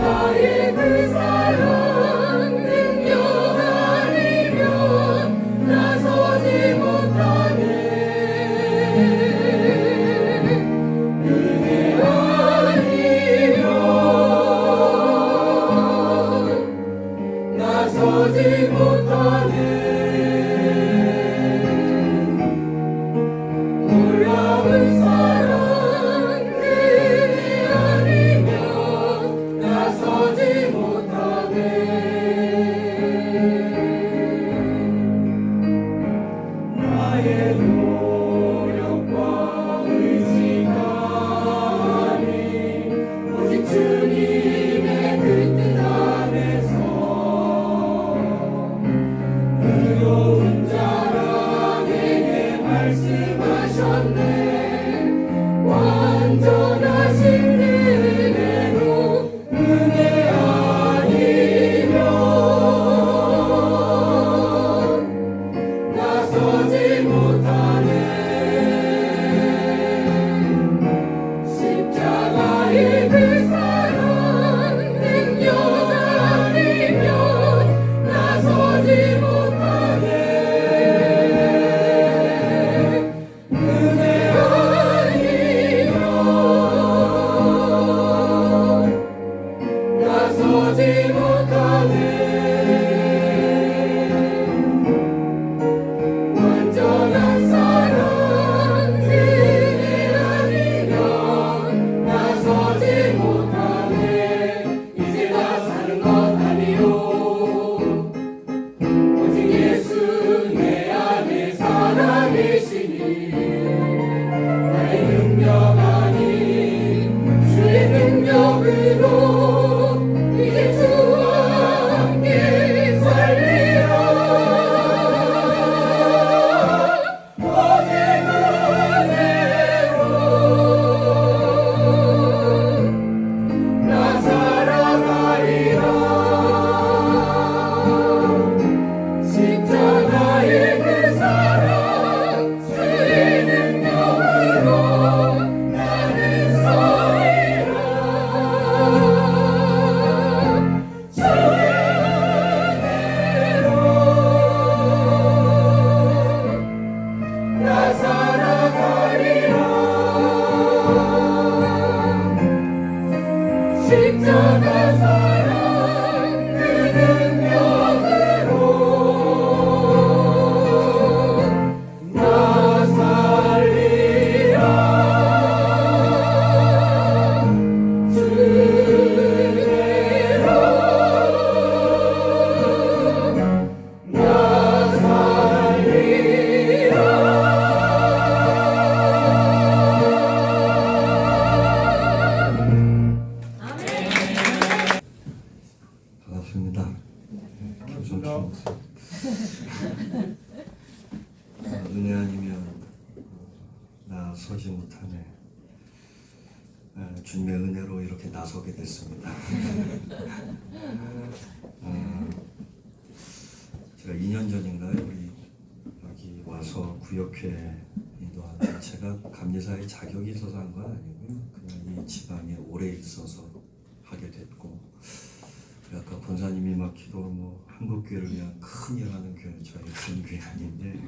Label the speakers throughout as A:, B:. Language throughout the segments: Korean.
A: 십자가의 그 사랑 능력 아니면 나서지 못하네. 은혜 아니면 나서지 못하네. 놀라운 사랑 은혜 아니면 나서지 못하네. 나의 노력과 의지가 아닌 오직 주님의 그 뜻 안에서 의로운 자라 내게 말씀하셨네. 완전하신 은혜로 은혜 아니면 나서지 못하네. 십자가의 그 사랑 능력 아니면 나서지 못하네. 은혜 아니면 나서지 못하네. 완전한 사랑 은혜 아니면 나서지 못하네. 이제 나 사는 것 아니요 오직 예수 내 안에 살아계시니 나의 능력 아닌 주의 능력으로 이제 주와 함께 살리라. 오직 은혜로 나 살아가리라. 십자가의 그 사랑 주의 능력으로 나는 서리라. 주의 은혜로 나 살아가리라. 십자가 사랑 그 능력으로 나 살리라. 주 은혜로 나 살리라.
B: 반갑습니다. 김성춘 목사. 은혜 아니면 나서지 못하네. 주님의 은혜로 이렇게 나서게 됐습니다. 제가 2년 전인가요? 우리 여기 와서 구역회 인도하는데 제가 감리사의 자격이 있어서 한 건 아니고요. 그냥 이 지방에 오래 있어서 하게 됐고, 아까 권사님이 막 기도 뭐 한국교회를 위한 큰 일하는 교회, 저희 큰 교회 아닌데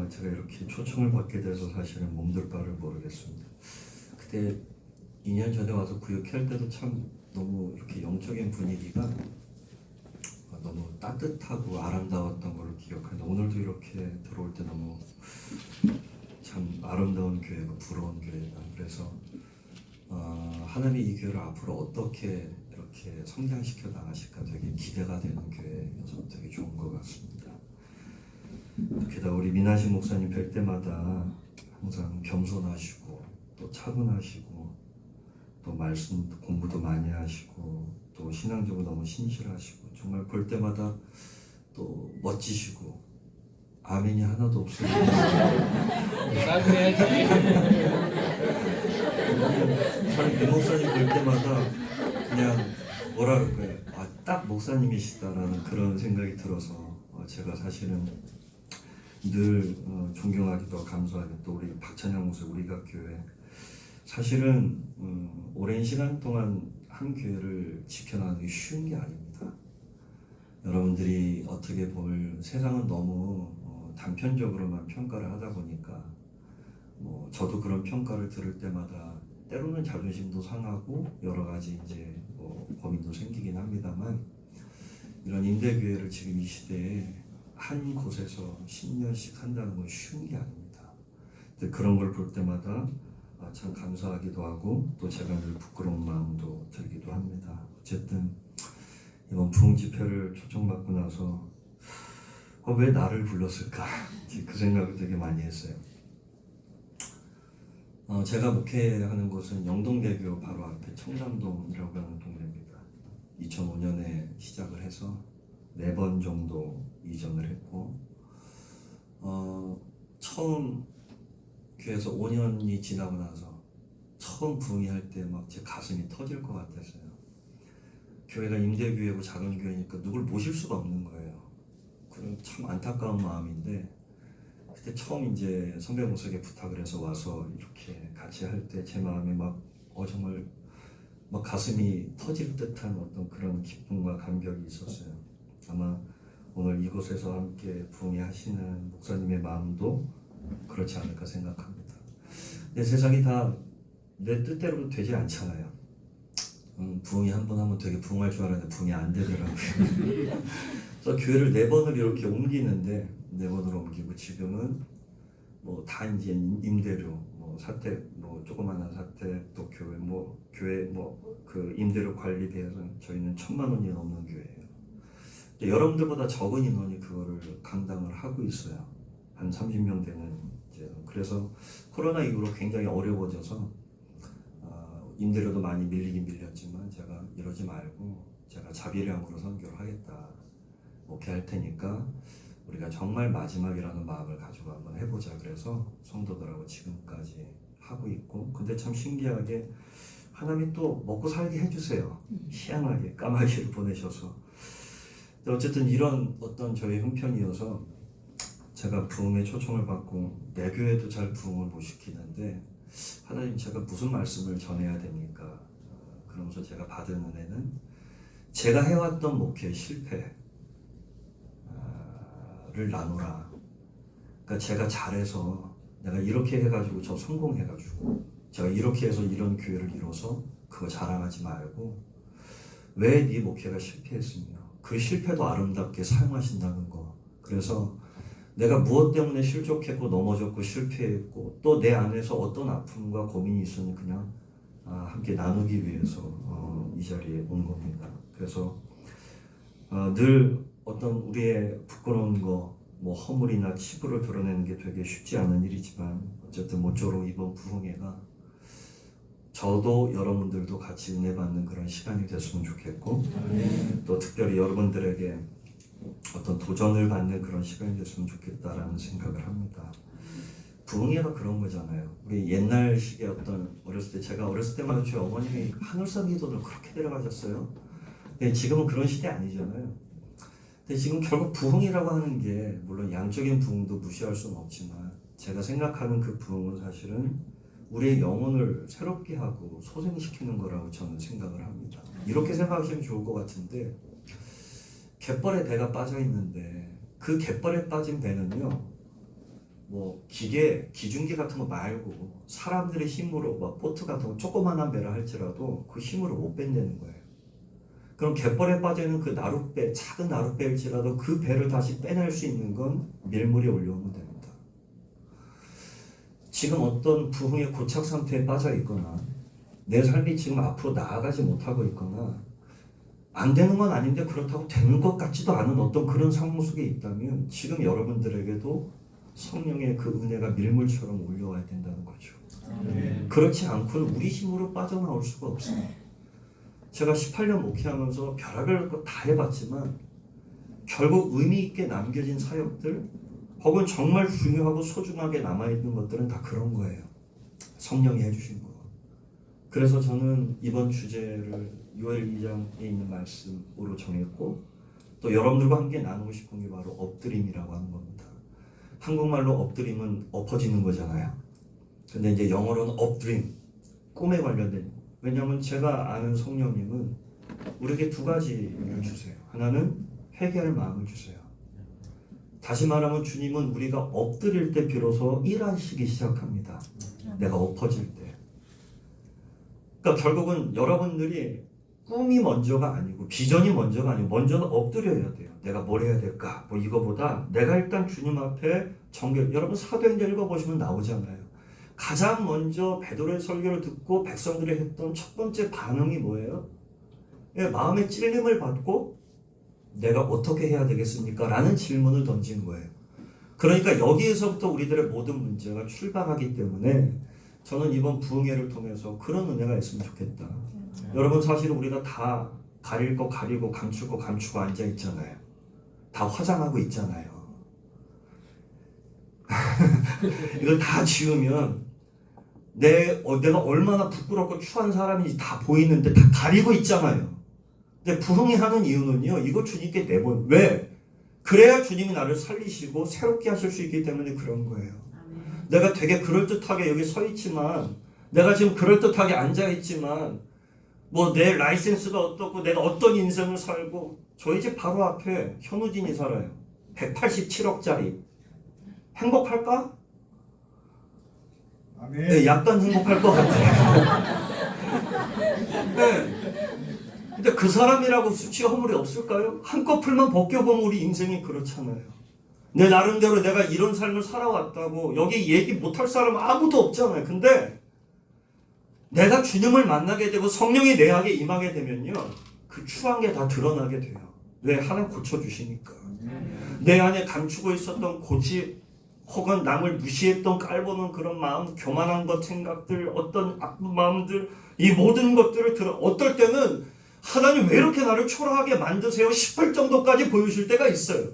B: 제가 이렇게 초청을 받게 돼서 사실은 몸둘 바를 모르겠습니다. 그때 2년 전에 와서 구역회 할 때도 참 너무 이렇게 영적인 분위기가 너무 따뜻하고 아름다웠던 걸 기억하는데, 오늘도 이렇게 들어올 때 너무 참 아름다운 교회고 부러운 교회다. 그래서 하나님이 이 교회를 앞으로 어떻게 이렇게 성장시켜 나가실까 되게 기대가 되는 교회여서 되게 좋은 것 같습니다. 게다가 우리 민하신 목사님 뵐 때마다 항상 겸손하시고 또 차분하시고 또 말씀 공부도 많이 하시고 또 신앙적으로 너무 신실하시고 정말 볼 때마다 또 멋지시고 아멘이 하나도 없어요. 저는 그 목사님 볼 때마다 그냥 뭐라 그럴까요? 딱 목사님이시다라는 그런 생각이 들어서 제가 사실은 늘 존경하기도 감사하기도, 또 우리 박찬영 목사 우리가 교회 사실은 오랜 시간 동안 한 교회를 지켜나가는 게 쉬운 게 아닙니다. 여러분들이 어떻게 보면 세상은 너무 단편적으로만 평가를 하다 보니까 저도 그런 평가를 들을 때마다 때로는 자존심도 상하고 여러 가지 이제 고민도 생기긴 합니다만, 이런 임대교회를 지금 이 시대에 한 곳에서 10년씩 한다는 건 쉬운 게 아닙니다. 근데 그런 걸 볼 때마다 참 감사하기도 하고 또 제가 늘 부끄러운 마음도 들기도 합니다. 어쨌든 이번 부흥 집회를 초청받고 나서 왜 나를 불렀을까 그 생각을 되게 많이 했어요. 제가 목회하는 곳은 영동대교 바로 앞에 청담동이라고 하는 동네입니다. 2005년에 시작을 해서 4번 정도 이전을 했고, 처음 교회에서 5년이 지나고 나서 처음 부흥회 할 때 막 제 가슴이 터질 것 같았어요. 교회가 임대교회고 작은 교회니까 누굴 모실 수가 없는 거예요. 그런 참 안타까운 마음인데, 그때 처음 이제 선배 목사에게 부탁을 해서 와서 이렇게 같이 할 때 제 마음이 막 정말 막 가슴이 터질 듯한 어떤 그런 기쁨과 감격이 있었어요. 아마 오늘 이곳에서 함께 부흥회 하시는 목사님의 마음도 그렇지 않을까 생각합니다. 근데 세상이 다 내 뜻대로 되지 않잖아요. 부흥회 한 번 하면 되게 부흥할 줄 알았는데 부흥이 안 되더라고요. 그래서 교회를 4번을 이렇게 옮기는데 4번으로 옮기고 지금은 다 이제 임대료, 사택, 조그마한 사택, 또 교회, 교회 그 임대료 관리비에서 저희는 1,000만 원이 넘는 교회예요. 근데 여러분들보다 적은 인원이 그거를 감당을 하고 있어요. 한 30명 되는 이제. 그래서 코로나 이후로 굉장히 어려워져서 임대료도 많이 밀리긴 밀렸지만 제가 이러지 말고 제가 자비량으로 선교를 하겠다. 목회할 테니까 우리가 정말 마지막이라는 마음을 가지고 한번 해보자. 그래서 성도들하고 지금까지 하고 있고, 근데 참 신기하게 하나님이 또 먹고 살게 해주세요. 희한하게 까마귀를 보내셔서. 어쨌든 이런 어떤 저의 형편이어서 제가 부흥에 초청을 받고 내 교회도 잘 부흥을 못 시키는데, 하나님 제가 무슨 말씀을 전해야 됩니까? 그러면서 제가 받은 은혜는 제가 해왔던 목회 실패를 나누라. 그러니까 제가 잘해서 내가 이렇게 해가지고 저 성공해가지고 제가 이렇게 해서 이런 교회를 이뤄서 그거 자랑하지 말고 왜 네 목회가 실패했으며 그 실패도 아름답게 사용하신다는 거. 그래서 내가 무엇 때문에 실족했고 넘어졌고 실패했고 또 내 안에서 어떤 아픔과 고민이 있었는지 그냥 함께 나누기 위해서 이 자리에 온 겁니다. 그래서 늘 어떤 우리의 부끄러운 거, 허물이나 치부를 드러내는 게 되게 쉽지 않은 일이지만 어쨌든 모쪼록 이번 부흥회가 저도 여러분들도 같이 은혜 받는 그런 시간이 됐으면 좋겠고, 또 특별히 여러분들에게 어떤 도전을 받는 그런 시간이 됐으면 좋겠다라는 생각을 합니다. 부흥회가 그런 거잖아요. 우리 옛날 식의 어떤 제가 어렸을 때마다 저희 어머님이 하늘산 기도를 그렇게 데려가셨어요. 근데 지금은 그런 시대 아니잖아요. 근데 지금 결국 부흥이라고 하는 게 물론 양적인 부흥도 무시할 수는 없지만 제가 생각하는 그 부흥은 사실은 우리의 영혼을 새롭게 하고 소생시키는 거라고 저는 생각을 합니다. 이렇게 생각하시면 좋을 것 같은데, 갯벌에 배가 빠져 있는데 그 갯벌에 빠진 배는요, 기중기 같은 거 말고 사람들의 힘으로 보트 같은 거 조그만한 배를 할지라도 그 힘으로 못 뺀다는 거예요. 그럼 갯벌에 빠져 있는 그 나룻배, 작은 나룻배일지라도 그 배를 다시 빼낼 수 있는 건 밀물이 올려오면 됩니다. 지금 어떤 부흥의 고착 상태에 빠져 있거나 내 삶이 지금 앞으로 나아가지 못하고 있거나 안 되는 건 아닌데 그렇다고 되는 것 같지도 않은 어떤 그런 상황 속에 있다면 지금 여러분들에게도 성령의 그 은혜가 밀물처럼 올려와야 된다는 거죠. 그렇지 않고는 우리 힘으로 빠져나올 수가 없어요. 제가 18년 목회하면서 별의별 거 다 해봤지만 결국 의미 있게 남겨진 사역들 혹은 정말 중요하고 소중하게 남아있는 것들은 다 그런 거예요. 성령이 해주신 거. 그래서 저는 이번 주제를 요엘 2장에 있는 말씀으로 정했고, 또 여러분들과 함께 나누고 싶은 게 바로 엎드림이라고 하는 겁니다. 한국말로 엎드림은 엎어지는 거잖아요. 근데 이제 영어로는 업드림, 꿈에 관련된, 왜냐하면 제가 아는 성령님은 우리에게 두 가지를 주세요. 하나는 회개할 마음을 주세요. 다시 말하면 주님은 우리가 엎드릴 때 비로소 일하시기 시작합니다. 내가 엎어질 때. 그러니까 결국은 여러분들이 꿈이 먼저가 아니고 비전이 먼저가 아니고 먼저는 엎드려야 돼요. 내가 뭘 해야 될까? 뭐 이거보다 내가 일단 주님 앞에 정결. 여러분 사도행전 읽어보시면 나오잖아요. 가장 먼저 베드로의 설교를 듣고 백성들이 했던 첫 번째 반응이 뭐예요? 마음의 찔림을 받고 내가 어떻게 해야 되겠습니까? 라는 질문을 던진 거예요. 그러니까 여기에서부터 우리들의 모든 문제가 출발하기 때문에 저는 이번 부흥회를 통해서 그런 은혜가 있으면 좋겠다. 여러분 사실 우리가 다 가릴 거 가리고 감출 거 감추고 앉아 있잖아요. 다 화장하고 있잖아요. 이걸 다 지우면 내가 얼마나 부끄럽고 추한 사람인지 다 보이는데 다 가리고 있잖아요. 근데 부흥회 하는 이유는요, 이거 주님께 내보내. 왜? 그래야 주님이 나를 살리시고 새롭게 하실 수 있기 때문에 그런 거예요. 내가 되게 그럴듯하게 여기 서 있지만, 내가 지금 그럴듯하게 앉아 있지만, 뭐 내 라이센스가 어떻고 내가 어떤 인생을 살고, 저희 집 바로 앞에 현우진이 살아요. 187억짜리. 행복할까?
A: 아멘.
B: 네, 약간 행복할 것 같아요. 네. 근데 그 사람이라고 수치가 허물이 없을까요? 한꺼풀만 벗겨보면 우리 인생이 그렇잖아요. 내 나름대로 내가 이런 삶을 살아왔다고 여기 얘기 못할 사람은 아무도 없잖아요. 근데 내가 주님을 만나게 되고 성령이 내 안에 임하게 되면요, 그 추한 게 다 드러나게 돼요. 왜? 하나님 고쳐주시니까. 내 안에 감추고 있었던 고집 혹은 남을 무시했던 깔보는 그런 마음, 교만한 것 생각들, 어떤 나쁜 마음들, 이 모든 것들을 어떨 때는 하나님 왜 이렇게 나를 초라하게 만드세요? 싶을 정도까지 보여줄 때가 있어요.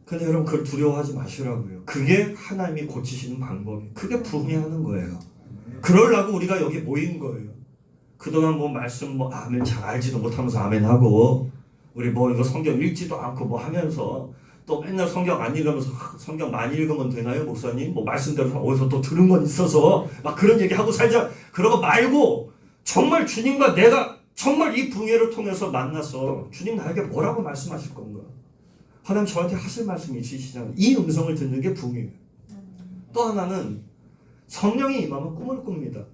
B: 근데 여러분 그걸 두려워하지 마시라고요. 그게 하나님이 고치시는 방법이에요. 그게 부흥하는 거예요. 그러려고 우리가 여기 모인 거예요. 그동안 뭐 말씀 뭐 아멘 잘 알지도 못하면서 아멘 하고, 우리 뭐 이거 성경 읽지도 않고 뭐 하면서 또 맨날 성경 안 읽으면서 성경 많이 읽으면 되나요 목사님? 뭐 말씀대로 어디서 또 들은 건 있어서 막 그런 얘기 하고 살자. 그러고 말고 정말 주님과 내가 정말 이 부흥회를 통해서 만나서 주님 나에게 뭐라고 말씀하실 건가? 하나님 저한테 하실 말씀이 있으시잖아요. 이 음성을 듣는 게 부흥회예요. 또 하나는 성령이 임하면 꿈을 꿉니다.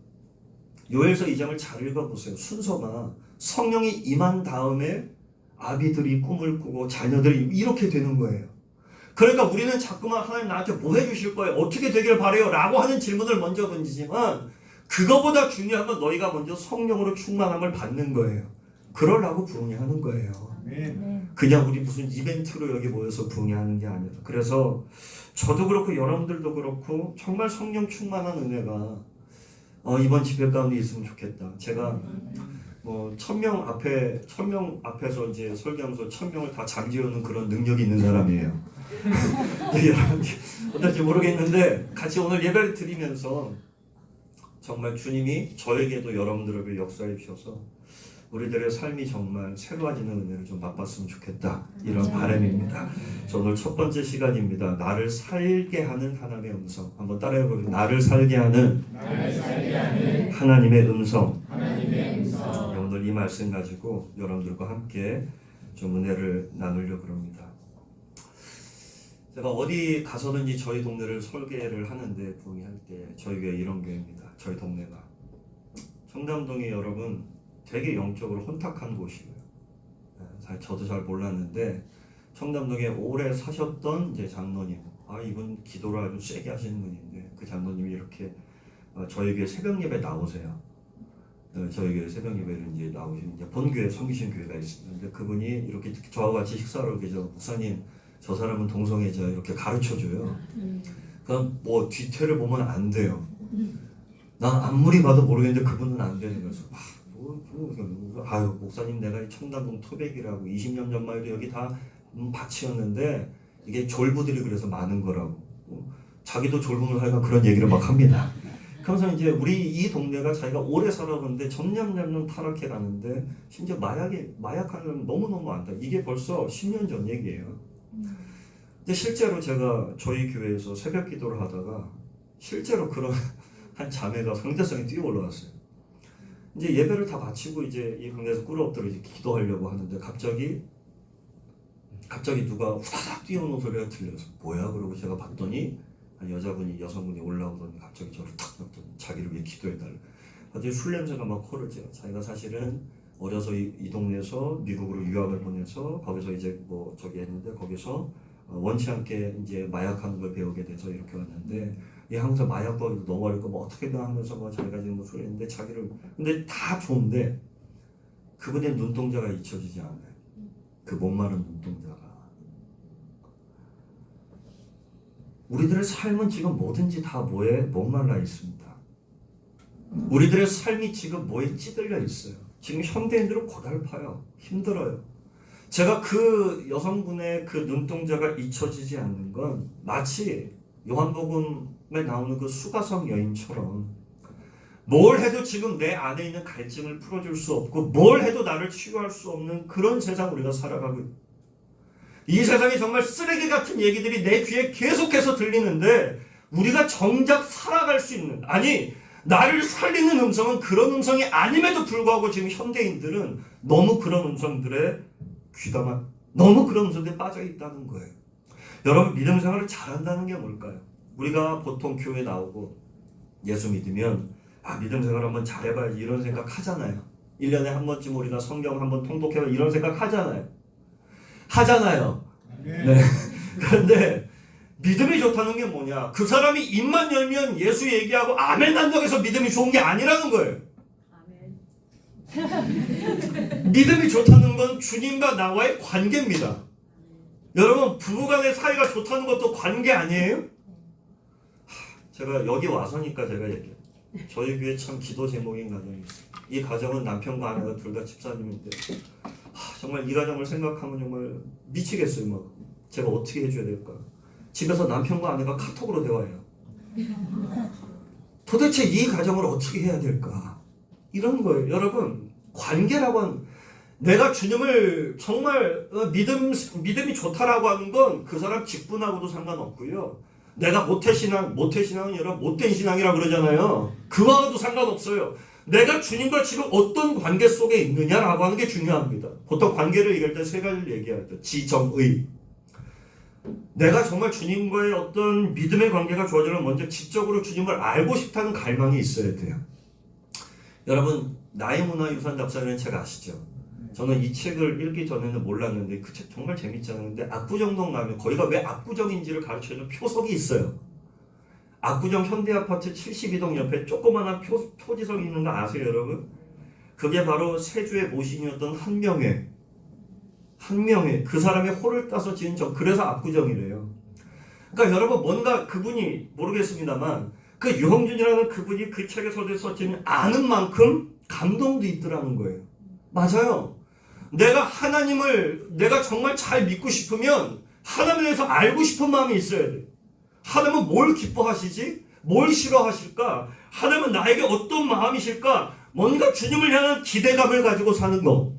B: 요엘서 2장을 잘 읽어보세요. 순서가 성령이 임한 다음에 아비들이 꿈을 꾸고 자녀들이 이렇게 되는 거예요. 그러니까 우리는 자꾸만 하나님 나한테 뭐 해주실 거예요? 어떻게 되길 바래요? 라고 하는 질문을 먼저 던지지만 그거보다 중요한 건 너희가 먼저 성령으로 충만함을 받는 거예요. 그러려고 부흥회 하는 거예요. 그냥 우리 무슨 이벤트로 여기 모여서 부흥회 하는 게 아니라. 그래서 저도 그렇고 여러분들도 그렇고 정말 성령 충만한 은혜가 이번 집회 가운데 있으면 좋겠다. 제가 뭐 1000명 앞에서 이제 설교하면서 1000명을 다 잠재우는 그런 능력이 있는 사람이에요. 여러분들 어떨지 모르겠는데 같이 오늘 예배를 드리면서 정말 주님이 저에게도 여러분들에게 역사해 주셔서 우리들의 삶이 정말 새로워지는 은혜를 좀 맛봤으면 좋겠다. 이런 바람입니다. 저 오늘 첫 번째 시간입니다. 나를 살게 하는 하나님의 음성. 한번 따라해 보세요. 나를 살게 하는 하나님의 음성. 오늘 이 말씀 가지고 여러분들과 함께 좀 은혜를 나누려고 합니다. 제가 어디 가서든지 저희 동네를 설계를 하는데 부흥회할 때 저희 교회 이런 교회입니다. 저희 동네가 청담동이 여러분 되게 영적으로 혼탁한 곳이에요. 저도 잘 몰랐는데 청담동에 오래 사셨던 이제 장로님, 이분 기도를 아주 세게 하시는 분인데 그 장로님이 이렇게 저희 교회 새벽 예배 나오세요. 저희 교회 새벽 예배를 이제 나오시는 이제 본교회 섬기신 교회가 있습니다. 근데 그분이 이렇게 저와 같이 식사를 계셔 목사님 저 사람은 동성애자 이렇게 가르쳐줘요. 그럼 뭐 뒤태를 보면 안 돼요. 난 아무리 봐도 모르겠는데 그분은 안 되는 거예요. 목사님 내가 이 청담동 토백이라고 20년 전만 해도 여기 다 밭이었는데 이게 졸부들이 그래서 많은 거라고. 자기도 졸부를 하니까 그런 얘기를 막 합니다. 그러면서 이제 우리 이 동네가 자기가 오래 살아보는데 점점 타락해 가는데 심지어 마약하는 너무너무 많다. 이게 벌써 10년 전 얘기예요. 근데 실제로 제가 저희 교회에서 새벽 기도를 하다가 실제로 그런 한 자매가 상대성이 뛰어 올라왔어요. 이제 예배를 다 마치고 이제 이 강당에서 꿇어엎드려 이제 기도하려고 하는데 갑자기 누가 후다닥 뛰어오는 소리가 들려서 뭐야? 그러고 제가 봤더니 한 여성분이 올라오더니 갑자기 저를 탁 봤더니 자기를 위해 기도해달라. 갑자기 술 냄새가 막 코를 찌어. 자기가 사실은 어려서 이 동네에서 미국으로 유학을 보내서 거기서 이제 뭐 저기 했는데 거기서 원치 않게 이제 마약하는 걸 배우게 돼서 이렇게 왔는데 이 항상 마약과 너무 어렵고 뭐 어떻게든 하면서 뭐 자기가 지금 뭐 소리 했는데 자기를 근데 다 좋은데 그분의 눈동자가 잊혀지지 않아요. 그 목마른 눈동자가. 우리들의 삶은 지금 뭐든지 다 뭐에 목말라 있습니다. 우리들의 삶이 지금 뭐에 찌들려 있어요. 지금 현대인들은 고달파요. 힘들어요. 제가 그 여성분의 그 눈동자가 잊혀지지 않는 건 마치 요한복음에 나오는 그 수가성 여인처럼 뭘 해도 지금 내 안에 있는 갈증을 풀어줄 수 없고 뭘 해도 나를 치유할 수 없는 그런 세상 우리가 살아가고 있어요. 이 세상에 정말 쓰레기 같은 얘기들이 내 귀에 계속해서 들리는데 우리가 정작 살아갈 수 있는 아니 나를 살리는 음성은 그런 음성이 아님에도 불구하고 지금 현대인들은 너무 그런 음성들에 귀담아 너무 그런 음성들에 빠져 있다는 거예요. 여러분 믿음 생활을 잘한다는 게 뭘까요? 우리가 보통 교회 나오고 예수 믿으면 믿음 생활 한번 잘해봐야지 이런 생각 하잖아요. 1년에 한 번쯤 우리가 성경 한번 통독해봐 이런 생각 하잖아요. 네. 그런데 믿음이 좋다는 게 뭐냐? 그 사람이 입만 열면 예수 얘기하고 아멘 한다고 해서 믿음이 좋은 게 아니라는 거예요. 아멘. 믿음이 좋다는 건 주님과 나와의 관계입니다. 여러분 부부간의 사이가 좋다는 것도 관계 아니에요? 제가 여기 와서니까 제가 얘기해요. 저희 교회 참 기도 제목인 가정이 있어요. 이 가정은 남편과 아내가 둘 다 집사님인데 정말 이 가정을 생각하면 정말 미치겠어요. 막 제가 어떻게 해줘야 될까? 집에서 남편과 아내가 카톡으로 대화해요. 도대체 이 가정을 어떻게 해야 될까? 이런 거예요. 여러분 관계라고 하는 내가 주님을 정말 믿음이 좋다라고 하는 건 그 사람 직분하고도 상관없고요. 내가 모태신앙은 여러분 못된 신앙이라고 그러잖아요. 그거와도 상관없어요. 내가 주님과 지금 어떤 관계 속에 있느냐라고 하는 게 중요합니다. 보통 관계를 얘기할 때 세 가지를 얘기하죠. 지정의. 내가 정말 주님과의 어떤 믿음의 관계가 좋아지려면 먼저 지적으로 주님을 알고 싶다는 갈망이 있어야 돼요. 여러분 나의 문화유산 답사라는 책 아시죠? 저는 이 책을 읽기 전에는 몰랐는데 그 책 정말 재밌잖아요. 근데 압구정동 가면 거기가 왜 압구정인지를 가르쳐주는 표석이 있어요. 압구정 현대아파트 72동 옆에 조그마한 표지석이 있는 거 아세요 여러분? 그게 바로 세주의 모신이었던 한명회 그 사람의 호를 따서 지은 그래서 압구정이래요. 그러니까 여러분 뭔가 그분이 모르겠습니다만 그 유홍준이라는 그분이 그 책에 써진 아는 만큼 감동도 있더라는 거예요. 맞아요. 내가 정말 잘 믿고 싶으면 하나님에 대해서 알고 싶은 마음이 있어야 돼. 하나님은 뭘 기뻐하시지? 뭘 싫어하실까? 하나님은 나에게 어떤 마음이실까? 뭔가 주님을 향한 기대감을 가지고 사는 거.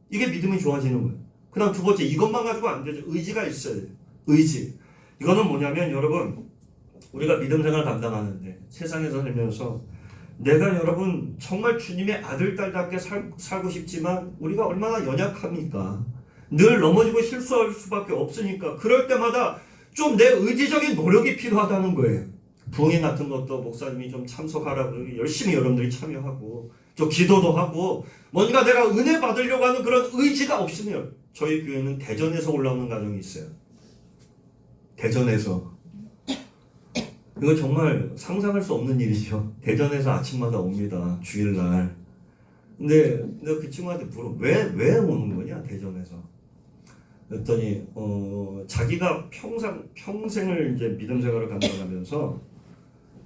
B: 이게 믿음이 좋아지는 거예요. 그 다음 두 번째, 이것만 가지고 안 되죠. 의지가 있어야 돼요. 의지. 이거는 뭐냐면 여러분 우리가 믿음 생활 감당하는데 세상에서 살면서 내가 여러분 정말 주님의 아들 딸답게 살고 싶지만 우리가 얼마나 연약합니까? 늘 넘어지고 실수할 수밖에 없으니까 그럴 때마다 좀 내 의지적인 노력이 필요하다는 거예요. 부흥회 같은 것도 목사님이 좀 참석하라고 열심히 여러분들이 참여하고 좀 기도도 하고 뭔가 내가 은혜 받으려고 하는 그런 의지가 없으면 저희 교회는 대전에서 올라오는 가정이 있어요. 대전에서 이거 정말 상상할 수 없는 일이죠. 대전에서 아침마다 옵니다. 주일날. 근데 내가 그 친구한테 물어 왜 오는 거냐 대전에서. 그랬더니 자기가 평생을 이제 믿음 생활을 감당하면서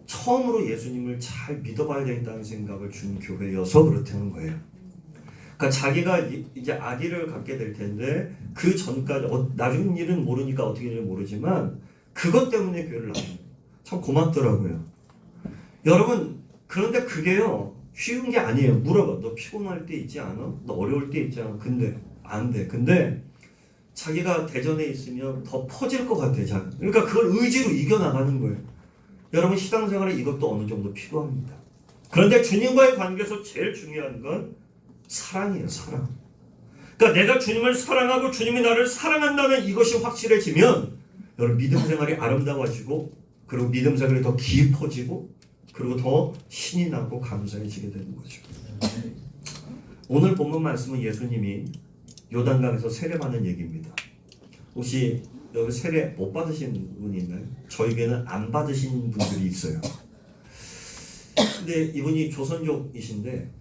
B: 처음으로 예수님을 잘 믿어봐야 되겠다는 생각을 준 교회여서 그렇다는 거예요. 그러니까 자기가 이제 아기를 갖게 될 텐데 그 전까지 나중 일은 모르니까 어떻게 될지 모르지만 그것 때문에 교회를 나옵니다. 참 고맙더라고요. 여러분 그런데 그게요 쉬운 게 아니에요. 물어봐. 너 피곤할 때 있지 않아? 너 어려울 때 있지 않아? 근데 안 돼. 근데 자기가 대전에 있으면 더 퍼질 것 같아. 그러니까 그걸 의지로 이겨나가는 거예요. 여러분 신앙생활에 이것도 어느 정도 필요합니다. 그런데 주님과의 관계에서 제일 중요한 건 사랑이에요. 사랑. 그러니까 내가 주님을 사랑하고 주님이 나를 사랑한다는 이것이 확실해지면 여러분 믿음 생활이 아름다워지고 그리고 믿음 생활이 더 깊어지고 그리고 더 신이 나고 감사해지게 되는 거죠. 오늘 본문 말씀은 예수님이 요단강에서 세례받는 얘기입니다. 혹시 여기 세례 못 받으신 분이 있나요? 저희 교회는 안 받으신 분들이 있어요. 근데 이분이 조선족이신데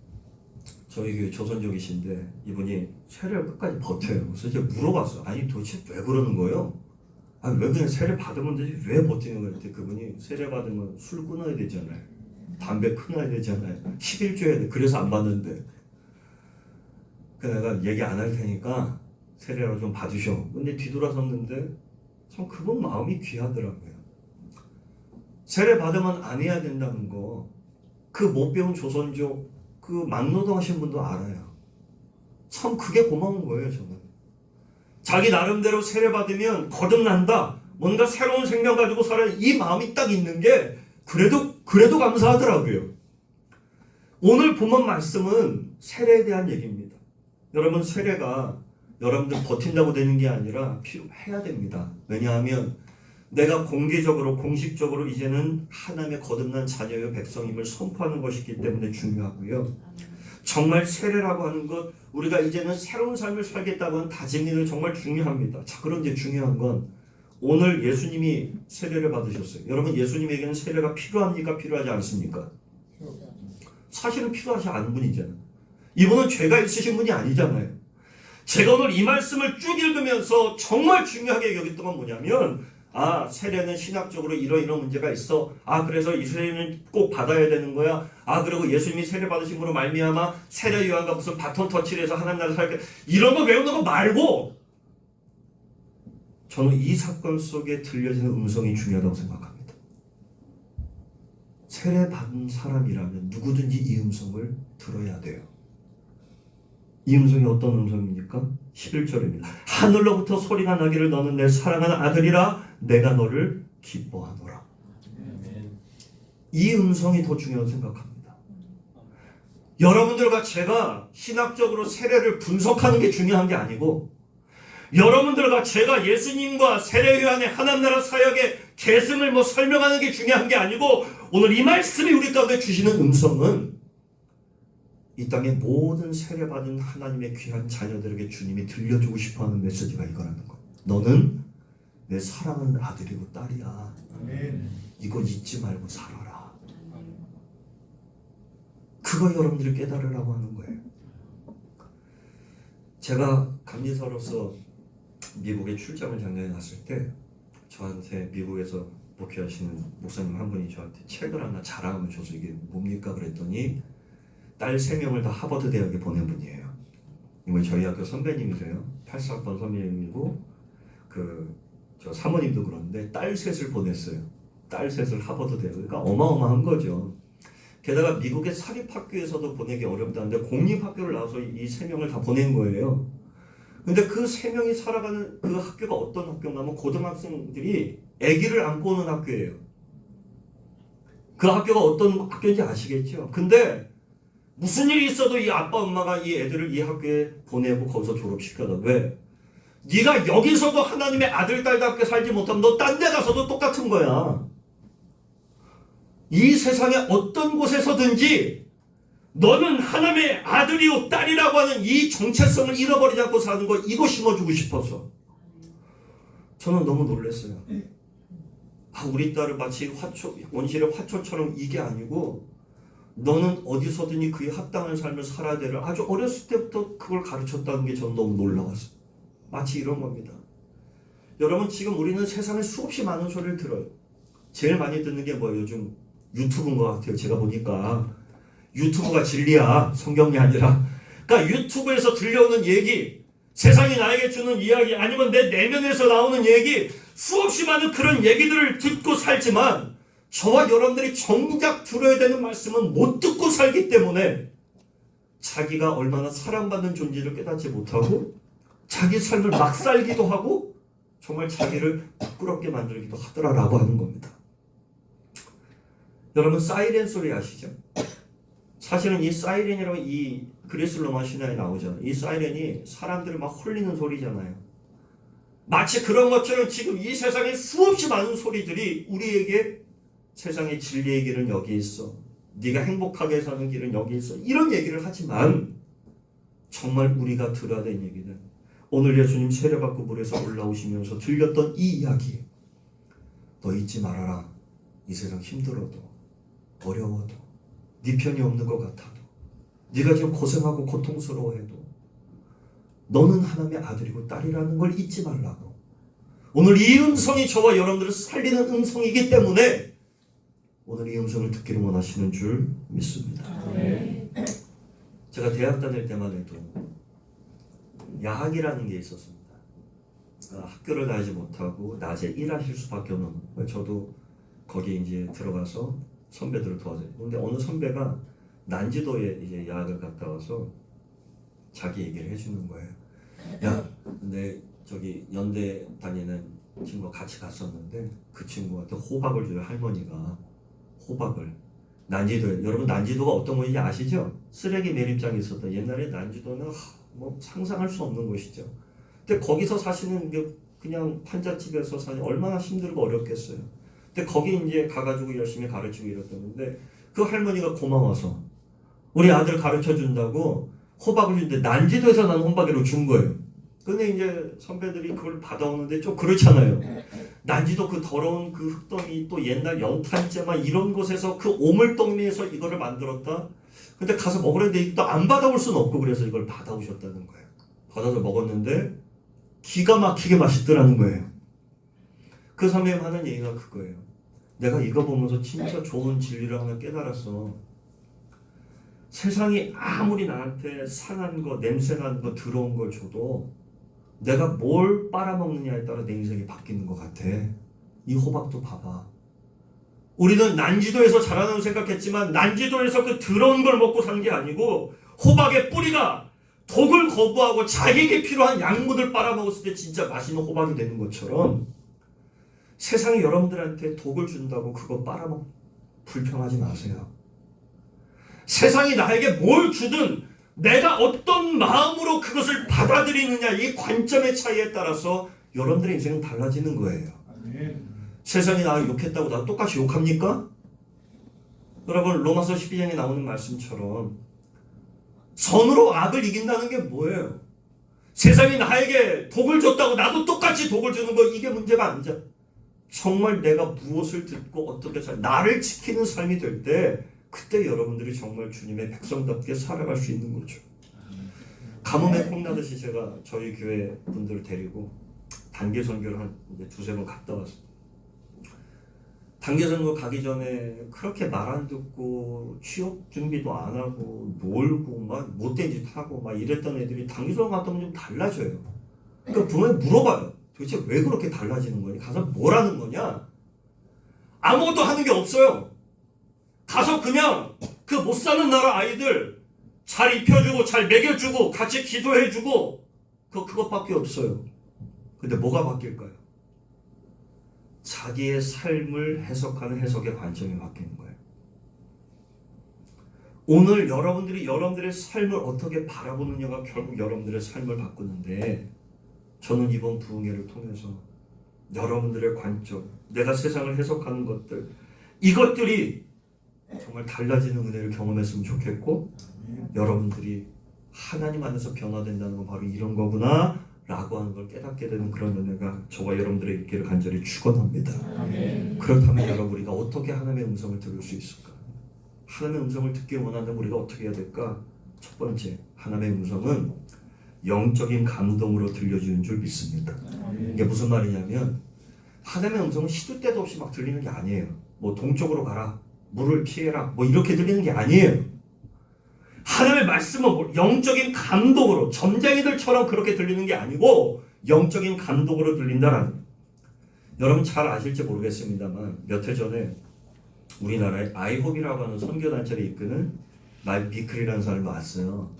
B: 저희 교회 조선족이신데 이분이 세례를 끝까지 버텨요. 그래서 제가 물어봤어요. 아니 도대체 왜 그러는 거예요? 아니 왜 그냥 세례 받으면 되지 왜 버티는 거예요? 그랬더니 그분이 세례 받으면 술 끊어야 되잖아요. 담배 끊어야 되잖아요. 11조 해야 돼. 그래서 안 받는데. 내가 얘기 안 할 테니까 세례를 좀 받으셔. 근데 뒤돌아섰는데 참 그분 마음이 귀하더라고요. 세례 받으면 안 해야 된다는 거 그 못 배운 조선족 그 막노동 하신 분도 알아요. 참 그게 고마운 거예요. 저는 자기 나름대로 세례 받으면 거듭난다 뭔가 새로운 생명 가지고 살아야 이 마음이 딱 있는 게 그래도 감사하더라고요. 오늘 본문 말씀은 세례에 대한 얘기입니다. 여러분 세례가 여러분들 버틴다고 되는 게 아니라 필요해야 됩니다. 왜냐하면 내가 공개적으로 공식적으로 이제는 하나님의 거듭난 자녀요 백성임을 선포하는 것이기 때문에 중요하고요. 정말 세례라고 하는 것 우리가 이제는 새로운 삶을 살겠다고 하는 다짐이 정말 중요합니다. 자 그런데 중요한 건 오늘 예수님이 세례를 받으셨어요. 여러분 예수님에게는 세례가 필요합니까? 필요하지 않습니까? 사실은 필요하지 않은 분이잖아요. 이분은 죄가 있으신 분이 아니잖아요. 제가 오늘 이 말씀을 쭉 읽으면서 정말 중요하게 여겼던 건 뭐냐면 세례는 신학적으로 이런 문제가 있어. 그래서 이 세례는 꼭 받아야 되는 거야. 그리고 예수님이 세례 받으신 거로 말미암아 세례 요한과 무슨 바톤 터치를 해서 하나님 나라 살게 이런 거 외우는 거 말고 저는 이 사건 속에 들려지는 음성이 중요하다고 생각합니다. 세례 받은 사람이라면 누구든지 이 음성을 들어야 돼요. 이 음성이 어떤 음성입니까? 11절입니다. 하늘로부터 소리가 나기를 너는 내 사랑하는 아들이라 내가 너를 기뻐하노라. 이 음성이 더 중요하다고 생각합니다. 여러분들과 제가 신학적으로 세례를 분석하는 게 중요한 게 아니고 여러분들과 제가 예수님과 세례 요한의 하나님 나라 사역의 계승을 설명하는 게 중요한 게 아니고 오늘 이 말씀이 우리 가운데 주시는 음성은 이 땅의 모든 세례받은 하나님의 귀한 자녀들에게 주님이 들려주고 싶어하는 메시지가 이거라는 거. 너는 내 사랑하는 아들이고 딸이야. 아멘. 이거 잊지 말고 살아라. 그거 여러분들이 깨달으라고 하는 거예요. 제가 감리사로서 미국에 출장을 작년에 갔을 때 저한테 미국에서 목회하시는 목사님 한 분이 저한테 책을 하나 자랑을 줘서 이게 뭡니까 그랬더니 딸 3명을 다 하버드 대학에 보낸 분이에요. 이번 저희 학교 선배님이세요. 84학번 선배님이고 저 사모님도 그런데 딸 3을 보냈어요. 딸 3을 하버드 대학. 그러니까 어마어마한 거죠. 게다가 미국의 사립학교에서도 보내기 어렵다는데 공립학교를 나와서 이 3명을 다 보낸 거예요. 근데 그 3명이 살아가는 그 학교가 어떤 학교냐면 고등학생들이 아기를 안고 오는 학교예요. 그 학교가 어떤 학교인지 아시겠죠? 근데 무슨 일이 있어도 이 아빠 엄마가 이 애들을 이 학교에 보내고 거기서 졸업시켜다. 왜? 네가 여기서도 하나님의 아들 딸답게 살지 못하면 너 딴 데 가서도 똑같은 거야. 이 세상의 어떤 곳에서든지 너는 하나님의 아들이요 딸이라고 하는 이 정체성을 잃어버리지 않고 사는 거 이거 심어주고 싶어서 저는 너무 놀랐어요. 우리 딸을 마치 원실의 화초처럼 이게 아니고 너는 어디서든지 그에 합당한 삶을 살아야 되를 아주 어렸을 때부터 그걸 가르쳤다는 게 저는 너무 놀라웠어요. 마치 이런 겁니다. 여러분 지금 우리는 세상에 수없이 많은 소리를 들어요. 제일 많이 듣는 게 뭐예요? 요즘 유튜브인 것 같아요. 제가 보니까 유튜브가 진리야. 성경이 아니라. 그러니까 유튜브에서 들려오는 얘기 세상이 나에게 주는 이야기 아니면 내 내면에서 나오는 얘기 수없이 많은 그런 얘기들을 듣고 살지만 저와 여러분들이 정작 들어야 되는 말씀은 못 듣고 살기 때문에 자기가 얼마나 사랑받는 존재를 깨닫지 못하고 자기 삶을 막 살기도 하고 정말 자기를 부끄럽게 만들기도 하더라라고 하는 겁니다. 여러분 사이렌 소리 아시죠? 사실은 이 사이렌이라고 이 그리스 로마 신화에 나오죠. 이 사이렌이 사람들을 막 홀리는 소리잖아요. 마치 그런 것처럼 지금 이 세상에 수없이 많은 소리들이 우리에게 세상의 진리의 길은 여기 있어. 네가 행복하게 사는 길은 여기 있어. 이런 얘기를 하지만 정말 우리가 들어야 되는 얘기는 오늘 예수님 세례받고 물에서 올라오시면서 들렸던 이 이야기. 너 잊지 말아라. 이 세상 힘들어도 어려워도 네 편이 없는 것 같아도 네가 지금 고생하고 고통스러워해도 너는 하나님의 아들이고 딸이라는 걸 잊지 말라고. 오늘 이 음성이 저와 여러분들을 살리는 음성이기 때문에 오늘 이 음성을 듣기를 원하시는 줄 믿습니다.
A: 네.
B: 제가 대학 다닐 때만 해도 야학이라는 게 있었습니다. 학교를 다니지 못하고 낮에 일하실 수밖에 없는. 저도 거기에 이제 들어가서 선배들을 도와줘요. 근데 어느 선배가 난지도에 이제 야학을 갔다 와서 자기 얘기를 해주는 거예요. 야, 근데 저기 연대 다니는 친구가 같이 갔었는데 그 친구한테 호박을 줘요. 할머니가 호박을. 난지도에, 여러분 난지도가 어떤 곳인지 아시죠? 쓰레기 매립장이 있었던 옛날에 난지도는 뭐 상상할 수 없는 곳이죠. 근데 거기서 사시는 게 그냥 판잣집에서 사니 얼마나 힘들고 어렵겠어요. 근데 거기 이제 가가지고 열심히 가르치고 이랬었는데 그 할머니가 고마워서 우리 아들 가르쳐 준다고 호박을 주는데 난지도에서 난 호박으로 준 거예요. 근데 이제 선배들이 그걸 받아오는데 좀 그렇잖아요. 난지도 그 더러운 그 흙더미 또 옛날 연탄재만 이런 곳에서 그 오물더미에서 이거를 만들었다. 근데 가서 먹으려는데 또 안 받아올 수는 없고 그래서 이걸 받아오셨다는 거예요. 받아서 먹었는데 기가 막히게 맛있더라는 거예요. 그 선배님 하는 얘기가 그거예요. 내가 이거 보면서 진짜 좋은 진리를 하나 깨달았어. 세상이 아무리 나한테 상한 거, 냄새나는 거, 더러운 걸 줘도 내가 뭘 빨아먹느냐에 따라 내 인생이 바뀌는 것 같아. 이 호박도 봐봐. 우리는 난지도에서 자라나는 생각했지만 난지도에서 그 더러운 걸 먹고 산 게 아니고 호박의 뿌리가 독을 거부하고 자기에게 필요한 약물을 빨아먹었을 때 진짜 맛있는 호박이 되는 것처럼 세상이 여러분들한테 독을 준다고 그거 빨아먹 불평하지 마세요. 세상이 나에게 뭘 주든 내가 어떤 마음으로 그것을 받아들이느냐 이 관점의 차이에 따라서 여러분들의 인생은 달라지는 거예요. 세상이 나를 욕했다고 나도 똑같이 욕합니까? 여러분 로마서 12장에 나오는 말씀처럼 선으로 악을 이긴다는 게 뭐예요? 세상이 나에게 독을 줬다고 나도 똑같이 독을 주는 거 이게 문제가 아니죠. 정말 내가 무엇을 듣고 어떻게 나를 지키는 삶이 될 때 그때 여러분들이 정말 주님의 백성답게 살아갈 수 있는 거죠. 가뭄에 콩나듯이 제가 저희 교회 분들을 데리고 단기 선교를 한 이제 두세 번 갔다 왔어요. 단기 선교 가기 전에 그렇게 말 안 듣고 취업 준비도 안 하고 놀고 막 못된 짓 하고 막 이랬던 애들이 단기 선교 갔다 오면 좀 달라져요. 그러니까 부모님 물어봐요. 도대체 왜 그렇게 달라지는 거냐? 가서 뭘 하는 거냐? 아무것도 하는 게 없어요. 가서 그냥 그 못 사는 나라 아이들 잘 입혀주고 잘 먹여주고 같이 기도해주고 그것밖에 없어요. 근데 뭐가 바뀔까요? 자기의 삶을 해석하는 해석의 관점이 바뀌는 거예요. 오늘 여러분들이 여러분들의 삶을 어떻게 바라보느냐가 결국 여러분들의 삶을 바꾸는데 저는 이번 부흥회를 통해서 여러분들의 관점, 내가 세상을 해석하는 것들 이것들이 정말 달라지는 은혜를 경험했으면 좋겠고 여러분들이 하나님 안에서 변화된다는 건 바로 이런 거구나 라고 하는 걸 깨닫게 되는 그런 은혜가 저와 여러분들의 있기를 간절히 축원합니다. 그렇다면 여러분 우리가 어떻게 하나님의 음성을 들을 수 있을까? 하나님의 음성을 듣기 원한다면 우리가 어떻게 해야 될까? 첫 번째, 하나님의 음성은 영적인 감동으로 들려주는 줄 믿습니다. 이게 무슨 말이냐면 하나님의 음성은 시도 때도 없이 막 들리는 게 아니에요. 뭐 동쪽으로 가라, 물을 피해라, 뭐 이렇게 들리는 게 아니에요. 하나님의 말씀은 영적인 감동으로 점쟁이들처럼 그렇게 들리는 게 아니고 영적인 감동으로 들린다라는. 여러분 잘 아실지 모르겠습니다만 몇 해 전에 우리나라에 아이홉이라고 하는 선교단체를 이끄는 마이크 비클이라는 사람이 왔어요.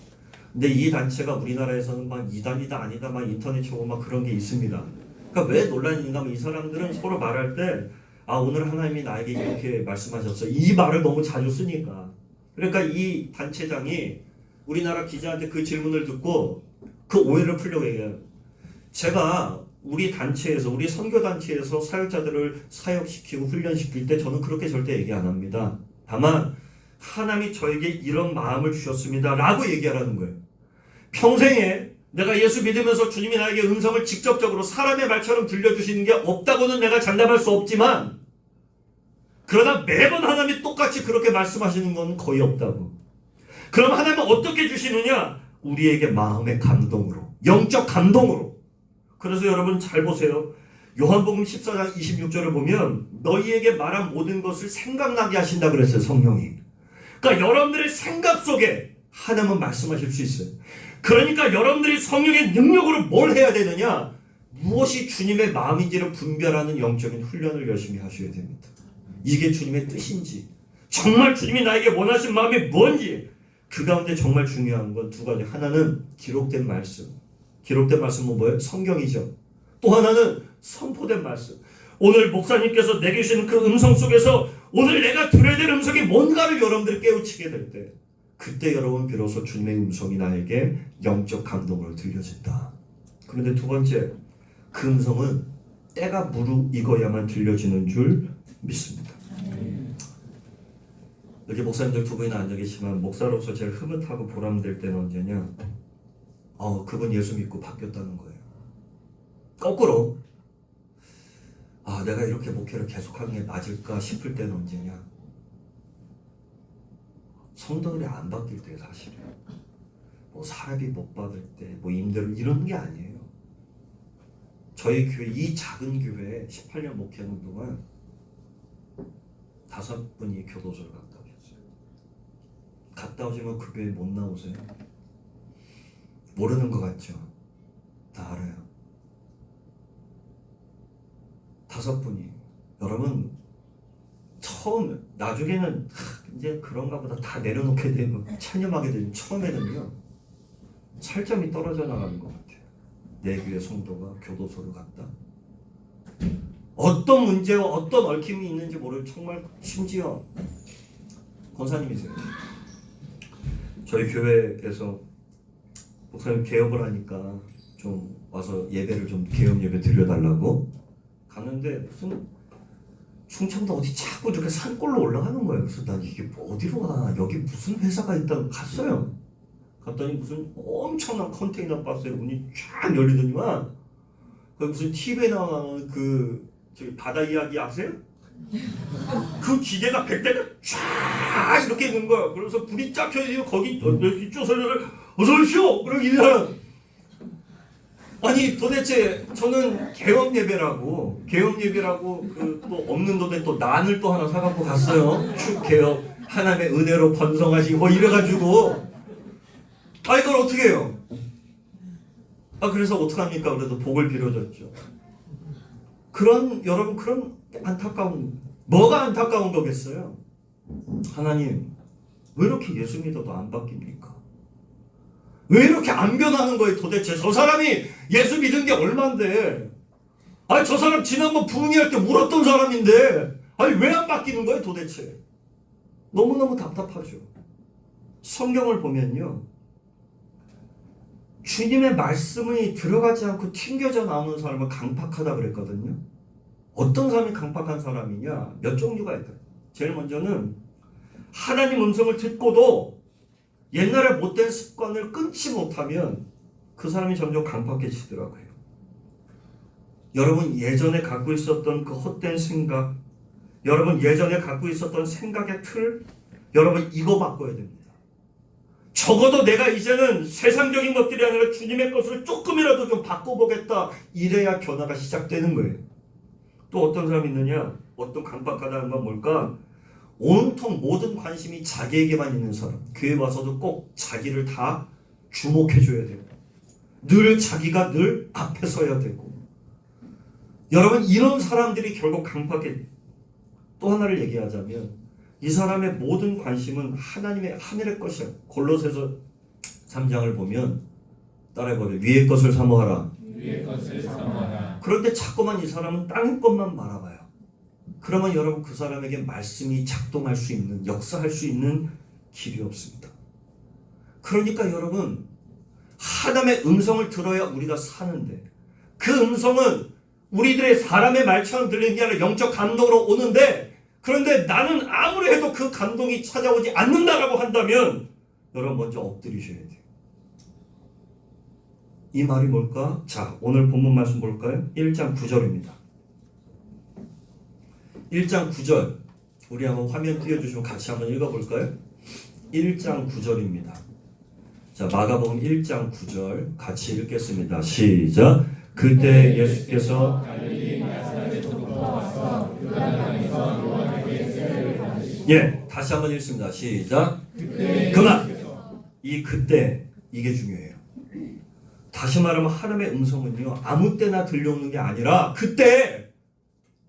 B: 근데 이 단체가 우리나라에서는 막 이단이다 아니다 막 인터넷 쳐고 막 그런 게 있습니다. 그러니까 왜 논란이 있는가 하면 이 사람들은 서로 말할 때 오늘 하나님이 나에게 이렇게 말씀하셨어. 이 말을 너무 자주 쓰니까 그러니까 이 단체장이 우리나라 기자한테 그 질문을 듣고 그 오해를 풀려고 얘기해요. 제가 우리 단체에서, 우리 선교단체에서 사역자들을 사역시키고 훈련시킬 때 저는 그렇게 절대 얘기 안 합니다. 다만 하나님이 저에게 이런 마음을 주셨습니다 라고 얘기하라는 거예요. 평생에 내가 예수 믿으면서 주님이 나에게 음성을 직접적으로 사람의 말처럼 들려주시는 게 없다고는 내가 장담할 수 없지만, 그러나 매번 하나님이 똑같이 그렇게 말씀하시는 건 거의 없다고. 그럼 하나님은 어떻게 주시느냐? 우리에게 마음의 감동으로, 영적 감동으로. 그래서 여러분 잘 보세요. 요한복음 14장 26절을 보면 너희에게 말한 모든 것을 생각나게 하신다 그랬어요, 성령이. 그러니까 여러분들의 생각 속에 하나님은 말씀하실 수 있어요. 그러니까 여러분들이 성령의 능력으로 뭘 해야 되느냐? 무엇이 주님의 마음인지를 분별하는 영적인 훈련을 열심히 하셔야 됩니다. 이게 주님의 뜻인지, 정말 주님이 나에게 원하신 마음이 뭔지, 그 가운데 정말 중요한 건 두 가지. 하나는 기록된 말씀. 기록된 말씀은 뭐예요? 성경이죠. 또 하나는 선포된 말씀. 오늘 목사님께서 내게 주시는 그 음성 속에서 오늘 내가 들어야 될 음성이 뭔가를 여러분들이 깨우치게 될 때, 그때 여러분 비로소 주님의 음성이 나에게 영적 감동으로 들려진다. 그런데 두 번째, 그 음성은 때가 무르익어야만 들려지는 줄 믿습니다. 여기 목사님들 두 분이나 앉아 계시지만, 목사로서 제일 흐뭇하고 보람될 때는 언제냐? 그분 예수 믿고 바뀌었다는 거예요. 거꾸로 내가 이렇게 목회를 계속하는 게 맞을까 싶을 때는 언제냐? 성도들이 안 바뀔 때, 사실은. 뭐 사람이 못 받을 때, 뭐 임대료 이런 게 아니에요. 저희 교회, 이 작은 교회에 18년 목회하는 동안 5분이 교도소를 갔다 오셨어요. 갔다 오시면 그 교회 못 나오세요? 모르는 것 같죠? 다 알아요. 5분이. 여러분, 처음, 나중에는 이제 그런가 보다 다 내려놓게 되고 체념하게 되면, 처음에는요 살점이 떨어져 나가는 것 같아요. 내 교회 성도가 교도소를 갔다. 어떤 문제와 어떤 얽힘이 있는지 모를, 정말 심지어 권사님이세요. 저희 교회에서 목사님 개업을 하니까 좀 와서 예배를 좀, 개업 예배 드려달라고 갔는데, 무슨 충청도 어디 자꾸 이렇게 산골로 올라가는 거예요. 그래서 난 이게 뭐 어디로 가? 여기 무슨 회사가 있다고 갔어요. 갔더니 무슨 엄청난 컨테이너 박스에 문이 쫙 열리더니만, 거기 무슨 TV에 나오는 그 저기 바다 이야기 아세요? 그 기계가 100대가 쫙 이렇게 있는 거야. 그래서 불이 쫙 켜지고 거기 이쪽서를 어서 오시오! 그러고 이 사람, 아니 도대체 저는 개업 예배라고 그 또 없는 돈에 또 난을 또 하나 사갖고 갔어요. 축 개업 하나님의 은혜로 번성하시고 뭐 이래가지고, 이걸 어떻게 해요? 그래서 어떡합니까? 그래도 복을 빌어줬죠. 여러분 그런 안타까운, 뭐가 안타까운 거겠어요? 하나님, 왜 이렇게 예수 믿어도 안 바뀝니까? 왜 이렇게 안 변하는 거예요 도대체? 저 사람이 예수 믿은 게 얼만데, 저 사람 지난번 부흥회할 때 울었던 사람인데 왜 안 바뀌는 거예요 도대체? 너무너무 답답하죠. 성경을 보면요, 주님의 말씀이 들어가지 않고 튕겨져 나오는 사람은 강팍하다 그랬거든요. 어떤 사람이 강팍한 사람이냐? 몇 종류가 있다. 제일 먼저는 하나님 음성을 듣고도 옛날에 못된 습관을 끊지 못하면 그 사람이 점점 강팍해지더라고요. 여러분 예전에 갖고 있었던 그 헛된 생각, 여러분 예전에 갖고 있었던 생각의 틀, 여러분 이거 바꿔야 됩니다. 적어도 내가 이제는 세상적인 것들이 아니라 주님의 것을 조금이라도 좀 바꿔보겠다, 이래야 변화가 시작되는 거예요. 또 어떤 사람이 있느냐? 어떤 강박하다는 건 뭘까? 온통 모든 관심이 자기에게만 있는 사람. 교회 와서도 꼭 자기를 다 주목해줘야 되고, 늘 자기가 늘 앞에 서야 되고. 여러분 이런 사람들이 결국 강박해. 또 하나를 얘기하자면, 이 사람의 모든 관심은 하나님의 하늘의 것이야. 골로새서 3장을 보면 따라해보세요. 위의 것을 사모하라.
A: 위의 것을 사모하라.
B: 그런데 자꾸만 이 사람은 땅의 것만 바라봐요. 그러면 여러분 그 사람에게 말씀이 작동할 수 있는, 역사할 수 있는 길이 없습니다. 그러니까 여러분, 하나님의 음성을 들어야 우리가 사는데, 그 음성은 우리들의 사람의 말처럼 들리는 게 아니라 영적 감동으로 오는데, 그런데 나는 아무리 해도 그 감동이 찾아오지 않는다라고 한다면 여러분 먼저 엎드리셔야 돼요. 이 말이 뭘까? 자, 오늘 본문 말씀 볼까요? 1장 9절입니다. 1장 9절 우리 한번 화면 띄워주시면 같이 한번 읽어볼까요? 1장 9절입니다. 자, 마가복음 1장 9절 같이 읽겠습니다. 시작. 그때 예수께서 다시 한번 읽습니다. 시작. 그만. 이 그때, 이게 중요해요. 다시 말하면 하나님의 음성은요, 아무 때나 들려오는 게 아니라 그때,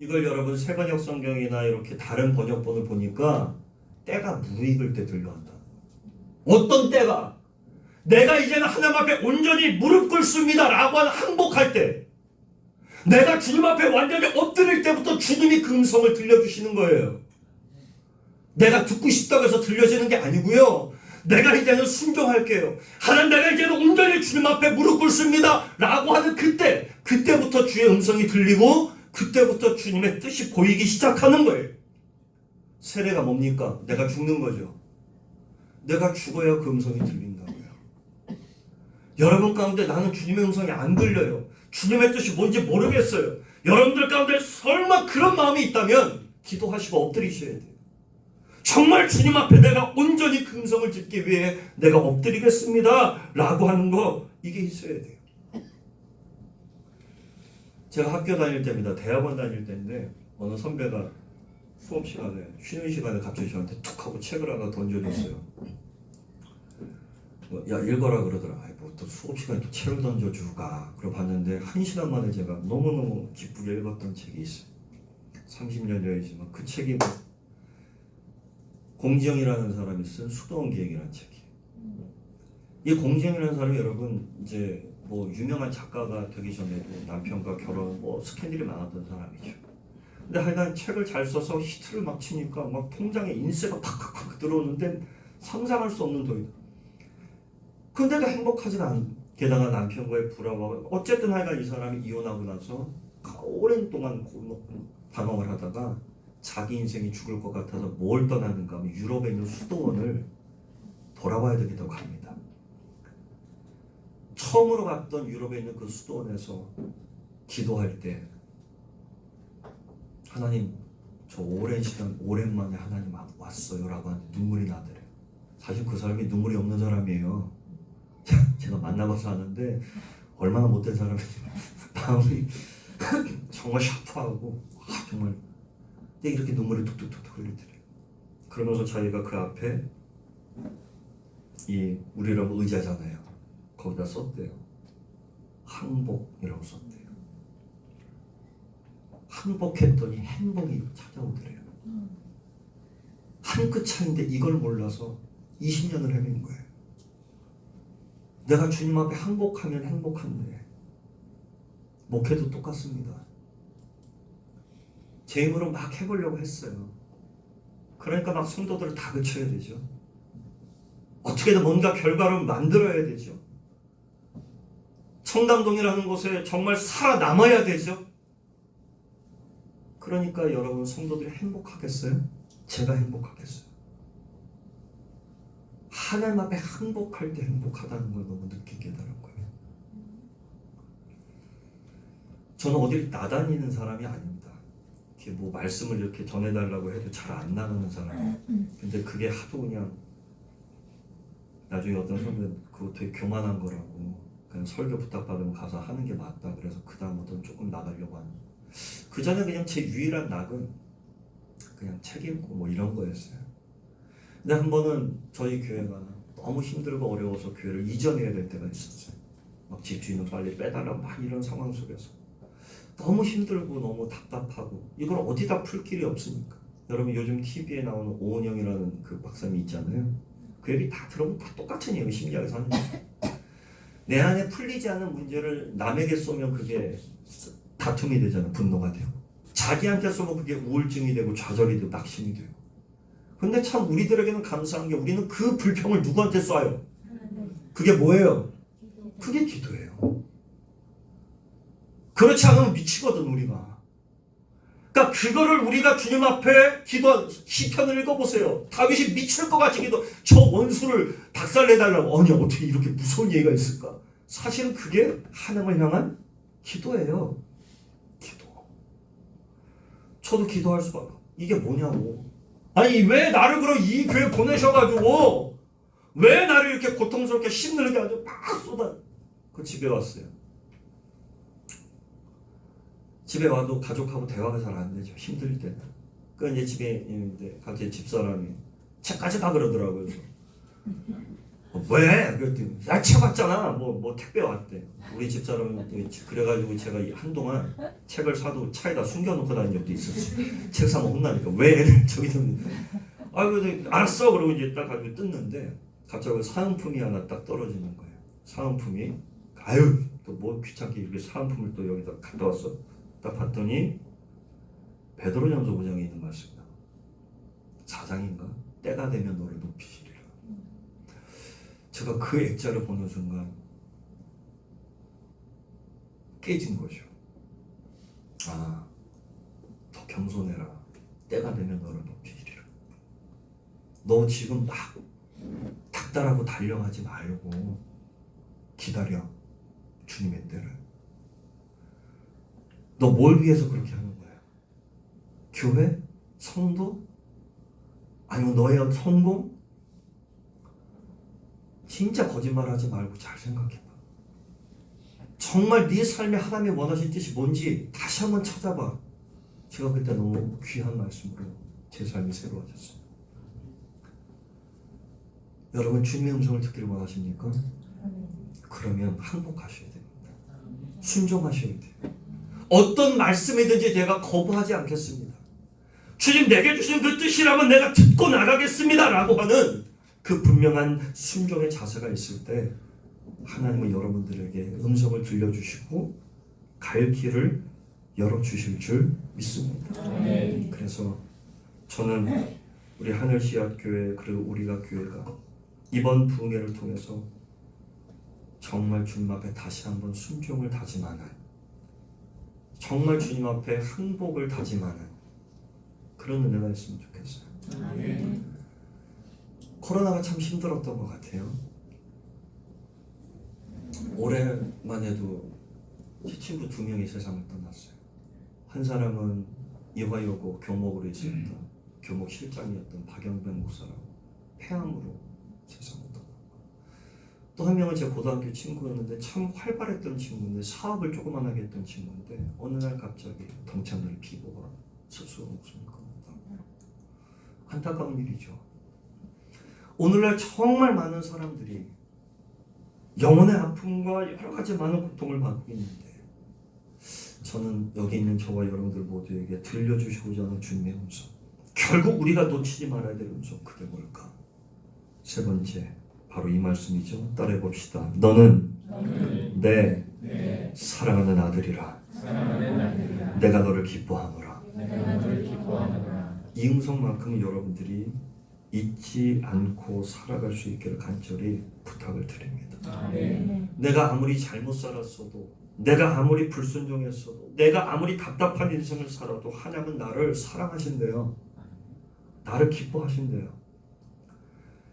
B: 이걸 여러분 세번역 성경이나 이렇게 다른 번역본을 보니까 때가 무익을 때 들려온다. 어떤 때가? 내가 이제는 하나님 앞에 온전히 무릎 꿇습니다 라고 하는 항복할 때, 내가 주님 앞에 완전히 엎드릴 때부터 주님이 그 음성을 들려주시는 거예요. 내가 듣고 싶다고 해서 들려지는 게 아니고요, 내가 이제는 순종할게요, 하나님 내가 이제는 온전히 주님 앞에 무릎 꿇습니다 라고 하는 그때부터 주의 음성이 들리고, 그때부터 주님의 뜻이 보이기 시작하는 거예요. 세례가 뭡니까? 내가 죽는 거죠. 내가 죽어야 그 음성이 들린다고요. 여러분 가운데 나는 주님의 음성이 안 들려요, 주님의 뜻이 뭔지 모르겠어요. 여러분들 가운데 설마 그런 마음이 있다면 기도하시고 엎드리셔야 돼요. 정말 주님 앞에 내가 온전히 그 음성을 듣기 위해 내가 엎드리겠습니다 라고 하는 거, 이게 있어야 돼요. 제가 학교 다닐 때입니다. 대학원 다닐 때인데 어느 선배가 수업 시간에, 쉬는 시간에 갑자기 저한테 툭 하고 책을 하나 던져줬어요. 야, 읽어라 그러더라. 뭐 또 수업 시간에 또 책을 던져주가. 그러 봤는데 1시간 만에 제가 너무너무 기쁘게 읽었던 책이 있어요. 30년 전이지만 그 책이 뭐 공지영이라는 사람이 쓴 수도원 계획이라는 책이에요. 이 공지영이라는 사람이 여러분 이제 뭐 유명한 작가가 되기 전에도 남편과 결혼 뭐 스캔들이 많았던 사람이죠. 근데 하여간 책을 잘 써서 히트를 막 치니까 막 통장에 인세가 팍팍팍 들어오는데 상상할 수 없는 돈이다. 근데도 행복하지가 않은, 게다가 남편과의 불화가, 어쨌든 하여간 이 사람이 이혼하고 나서 오랜 동안 방황을 하다가 자기 인생이 죽을 것 같아서 뭘 떠나는가 하면 유럽에 있는 수도원을 돌아봐야 되겠다고 합니다. 처음으로 갔던 유럽에 있는 그 수도원에서 기도할 때, 하나님 저 오랜 시간 오랜만에 하나님 왔어요 라고 하는데 눈물이 나더래요. 사실 그 사람이 눈물이 없는 사람이에요. 제가 만나봐서 아는데 얼마나 못된 사람인지 마음이 정말 샤프하고 정말, 근데 이렇게 눈물이 툭툭툭 흘리더래요. 그러면서 자기가 그 앞에 이 우리라고 의자잖아요, 거기다 썼대요. 항복이라고 썼대요. 항복했더니 행복이 찾아오더래요. 한 끗 차인데 이걸 몰라서 20년을 헤맨 거예요. 내가 주님 앞에 항복하면 행복한데, 목회도 똑같습니다. 제 힘으로 막 해보려고 했어요. 그러니까 막 성도들을 다그쳐야 되죠. 어떻게든 뭔가 결과를 만들어야 되죠. 청담동이라는 곳에 정말 살아남아야 되죠. 그러니까 여러분 성도들이 행복하겠어요? 제가 행복하겠어요? 하나님 앞에 항복할 때 행복하다는 걸 너무 늦게 깨달은 거예요. 저는 어딜 나다니는 사람이 아닙니다. 이렇게 뭐 말씀을 이렇게 전해달라고 해도 잘 안 나가는 사람이에요. 근데 그게 하도 그냥, 나중에 어떤 선배는 그거 되게 교만한 거라고, 그냥 설교 부탁받으면 가서 하는 게 맞다 그래서 그 다음부터는 조금 나가려고 하는, 그 전에 그냥 제 유일한 낙은 그냥 책 읽고 뭐 이런 거였어요. 근데 한 번은 저희 교회가 너무 힘들고 어려워서 교회를 이전해야 될 때가 있었어요. 막 집주인은 빨리 빼달라고 막 이런 상황 속에서 너무 힘들고 너무 답답하고, 이걸 어디다 풀 길이 없으니까. 여러분 요즘 TV에 나오는 오은영이라는 그 박사님 있잖아요. 그 얘기 다 들어보면 다 똑같은 얘기, 심리학에서 하는 얘기. 내 안에 풀리지 않은 문제를 남에게 쏘면 그게 다툼이 되잖아. 분노가 되고, 자기한테 쏘면 그게 우울증이 되고 좌절이 되고 낙심이 되고. 근데 참 우리들에게는 감사한 게 우리는 그 불평을 누구한테 쏴요? 그게 뭐예요? 그게 기도예요. 그렇지 않으면 미치거든 우리가. 그러니까 그거를 우리가 주님 앞에 기도한 시편을 읽어보세요. 다윗이 미칠 것 같이 기도. 저 원수를 박살내달라고. 아니 어떻게 이렇게 무서운 얘기가 있을까? 사실은 그게 하나님을 향한 기도예요. 기도. 저도 기도할 수밖에. 이게 뭐냐고. 아니 왜 나를 그럼 이 교회 보내셔가지고 왜 나를 이렇게 고통스럽게 힘들게 아주 막 쏟아. 그 집에 왔어요. 집에 와도 가족하고 대화가 잘 안 되죠. 힘들 때는. 그 이제 집에 있는데 갑자기 집사람이 책까지 다 그러더라고요. 왜? 그랬더니 야, 책 왔잖아. 뭐 택배 왔대. 우리 집사람은 그래가지고 제가 한동안 책을 사도 차에다 숨겨놓고 다닌 적도 있었어요. 책 사면 혼나니까 왜 저기 뒀는데. 그래서 알았어. 그러고 이제 딱 가지고 뜯는데 갑자기 사은품이 하나 딱 떨어지는 거예요. 사은품이 아유 또 뭐 귀찮게 이렇게 사은품을 또 여기다 갖다 왔어. 딱 봤더니 베드로전서 5장에 있는 말씀이다. 4장인가? 때가 되면 너를 높이시리라. 제가 그 액자를 보는 순간 깨진 거죠. 더 겸손해라. 때가 되면 너를 높이시리라. 너 지금 막 닥달하고 달려가지 말고 기다려. 주님의 때를. 너 뭘 위해서 그렇게 하는 거야? 교회? 성도? 아니면 너의 성공? 진짜 거짓말하지 말고 잘 생각해봐. 정말 네 삶에 하나님이 원하신 뜻이 뭔지 다시 한번 찾아봐. 제가 그때 너무 귀한 말씀으로 제 삶이 새로워졌어요. 여러분 주님의 음성을 듣기를 원하십니까? 그러면 항복하셔야 됩니다. 순종하셔야 돼요. 어떤 말씀이든지 내가 거부하지 않겠습니다. 주님 내게 주신 그 뜻이라면 내가 듣고 나가겠습니다 라고 하는 그 분명한 순종의 자세가 있을 때 하나님은 여러분들에게 음성을 들려주시고 갈 길을 열어주실 줄 믿습니다. 그래서 저는 우리 하늘씨앗교회 그리고 우리가 교회가 이번 부흥회를 통해서 정말 주님 앞에 다시 한번 순종을 다짐하는, 정말 주님 앞에 항복을 다짐하는 그런 은혜가 있으면 좋겠어요. 코로나가 참 힘들었던 것 같아요. 올해만 해도 제 친구 2명이 세상을 떠났어요. 한 사람은 이화여고 교목으로 있었던 교목 실장이었던 박영변 목사라고 폐암으로 세상을 떠났고, 또 한 명은 제 고등학교 친구였는데 참 활발했던 친구인데 사업을 조그만하게 했던 친구인데 어느 날 갑자기 동창들 비보가 스스로 목숨을 끊었다. 안타까운 일이죠. 오늘날 정말 많은 사람들이 영혼의 아픔과 여러 가지 많은 고통을 받고 있는데 저는 여기 있는 저와 여러분들 모두에게 들려주시고자 하는 주님의 음성, 결국 우리가 놓치지 말아야 될 음성, 그게 뭘까? 세 번째, 바로 이 말씀이죠. 따라해 봅시다. 너는 내 사랑하는 아들이라. 내가 너를 기뻐하노라. 이 음성만큼은 여러분들이 잊지 않고 살아갈 수 있기를 간절히 부탁을 드립니다. 내가 아무리 잘못 살았어도, 내가 아무리 불순종했어도, 내가 아무리 답답한 인생을 살아도 하나님은 나를 사랑하신대요. 나를 기뻐하신대요.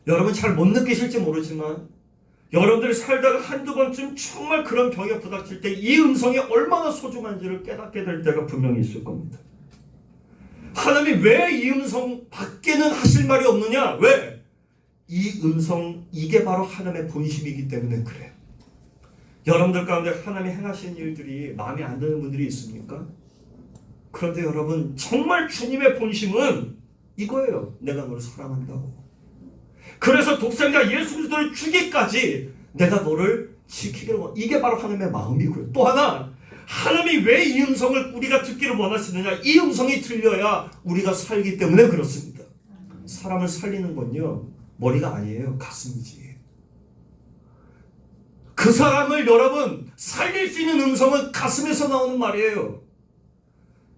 B: 여러분 잘 못 느끼실지 모르지만 여러분들이 살다가 한두 번쯤 정말 그런 병에 부닥칠 때 이 음성이 얼마나 소중한지를 깨닫게 될 때가 분명히 있을 겁니다. 하나님이 왜 이 음성 밖에는 하실 말이 없느냐? 왜? 이 음성, 이게 바로 하나님의 본심이기 때문에 그래요. 여러분들 가운데 하나님이 행하신 일들이 마음에 안 드는 분들이 있습니까? 그런데 여러분 정말 주님의 본심은 이거예요. 내가 너를 사랑한다고. 그래서 독생자 예수 그리스도를 주기까지 내가 너를 지키기를 원해. 이게 바로 하나님의 마음이고요. 또 하나, 하나님이 왜 이 음성을 우리가 듣기를 원하시느냐? 이 음성이 들려야 우리가 살기 때문에 그렇습니다. 사람을 살리는 건요, 머리가 아니에요. 가슴이지. 그 사람을 여러분 살릴 수 있는 음성은 가슴에서 나오는 말이에요.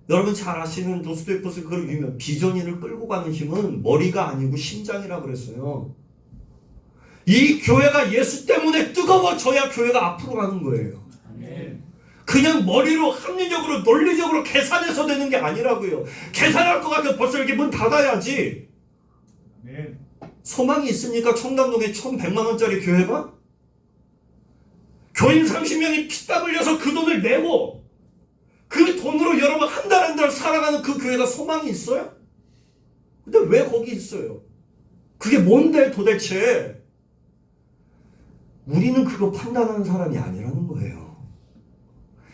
B: 여러분 잘 아시는 도스토옙스키 그 유명 비전인을 끌고 가는 힘은 머리가 아니고 심장이라 그랬어요. 이 교회가 예수 때문에 뜨거워져야 교회가 앞으로 가는 거예요. 그냥 머리로 합리적으로 논리적으로 계산해서 되는 게 아니라고요. 계산할 것 같아 벌써 이렇게 문 닫아야지. 소망이 있으니까 청담동에 1,100만 원짜리 교회가 교인 30명이 피땀 흘려서 그 돈을 내고 그 돈으로 여러분 한 달 한 달 살아가는 그 교회가 소망이 있어요? 근데 왜 거기 있어요? 그게 뭔데 도대체? 우리는 그거 판단하는 사람이 아니라는 거예요.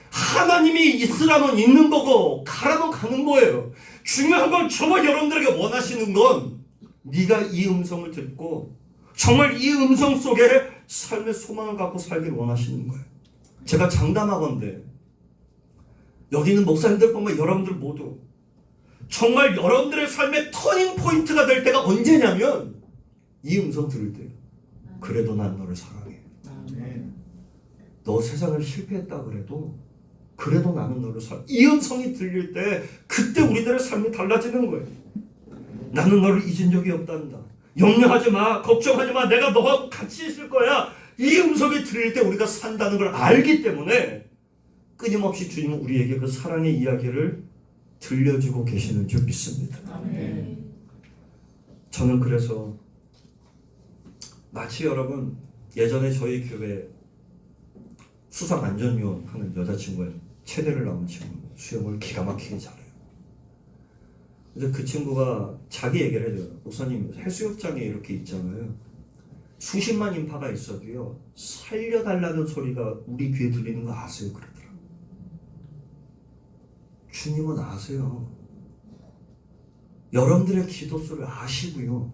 B: 하나님이 있으라면 있는 거고 가라면 가는 거예요. 중요한 건 저와 여러분들에게 원하시는 건 네가 이 음성을 듣고 정말 이 음성 속에 삶의 소망을 갖고 살기를 원하시는 거예요. 제가 장담하건대 여기 있는 목사님들뿐만 여러분들 모두 정말 여러분들의 삶의 터닝 포인트가 될 때가 언제냐면 이 음성 들을 때요. 그래도 난 너를 사랑해. 너 세상을 실패했다 그래도 나는 너를 사랑해. 이 음성이 들릴 때 그때 우리들의 삶이 달라지는 거예요. 나는 너를 잊은 적이 없단다. 염려하지 마. 걱정하지 마. 내가 너하고 같이 있을 거야. 이 음성이 들릴 때 우리가 산다는 걸 알기 때문에 끊임없이 주님은 우리에게 그 사랑의 이야기를 들려주고 계시는 줄 믿습니다. 저는 그래서 마치 여러분 예전에 저희 교회 수상안전요원 하는 여자친구의 체대를 나온 친구 수영을 기가 막히게 잘해요. 근데 그 친구가 자기 얘기를 해줘요. 목사님 해수욕장에 이렇게 있잖아요. 수십만 인파가 있어도요 살려달라는 소리가 우리 귀에 들리는 거 아세요? 그러더라고요. 주님은 아세요. 여러분들의 기도소를 아시고요.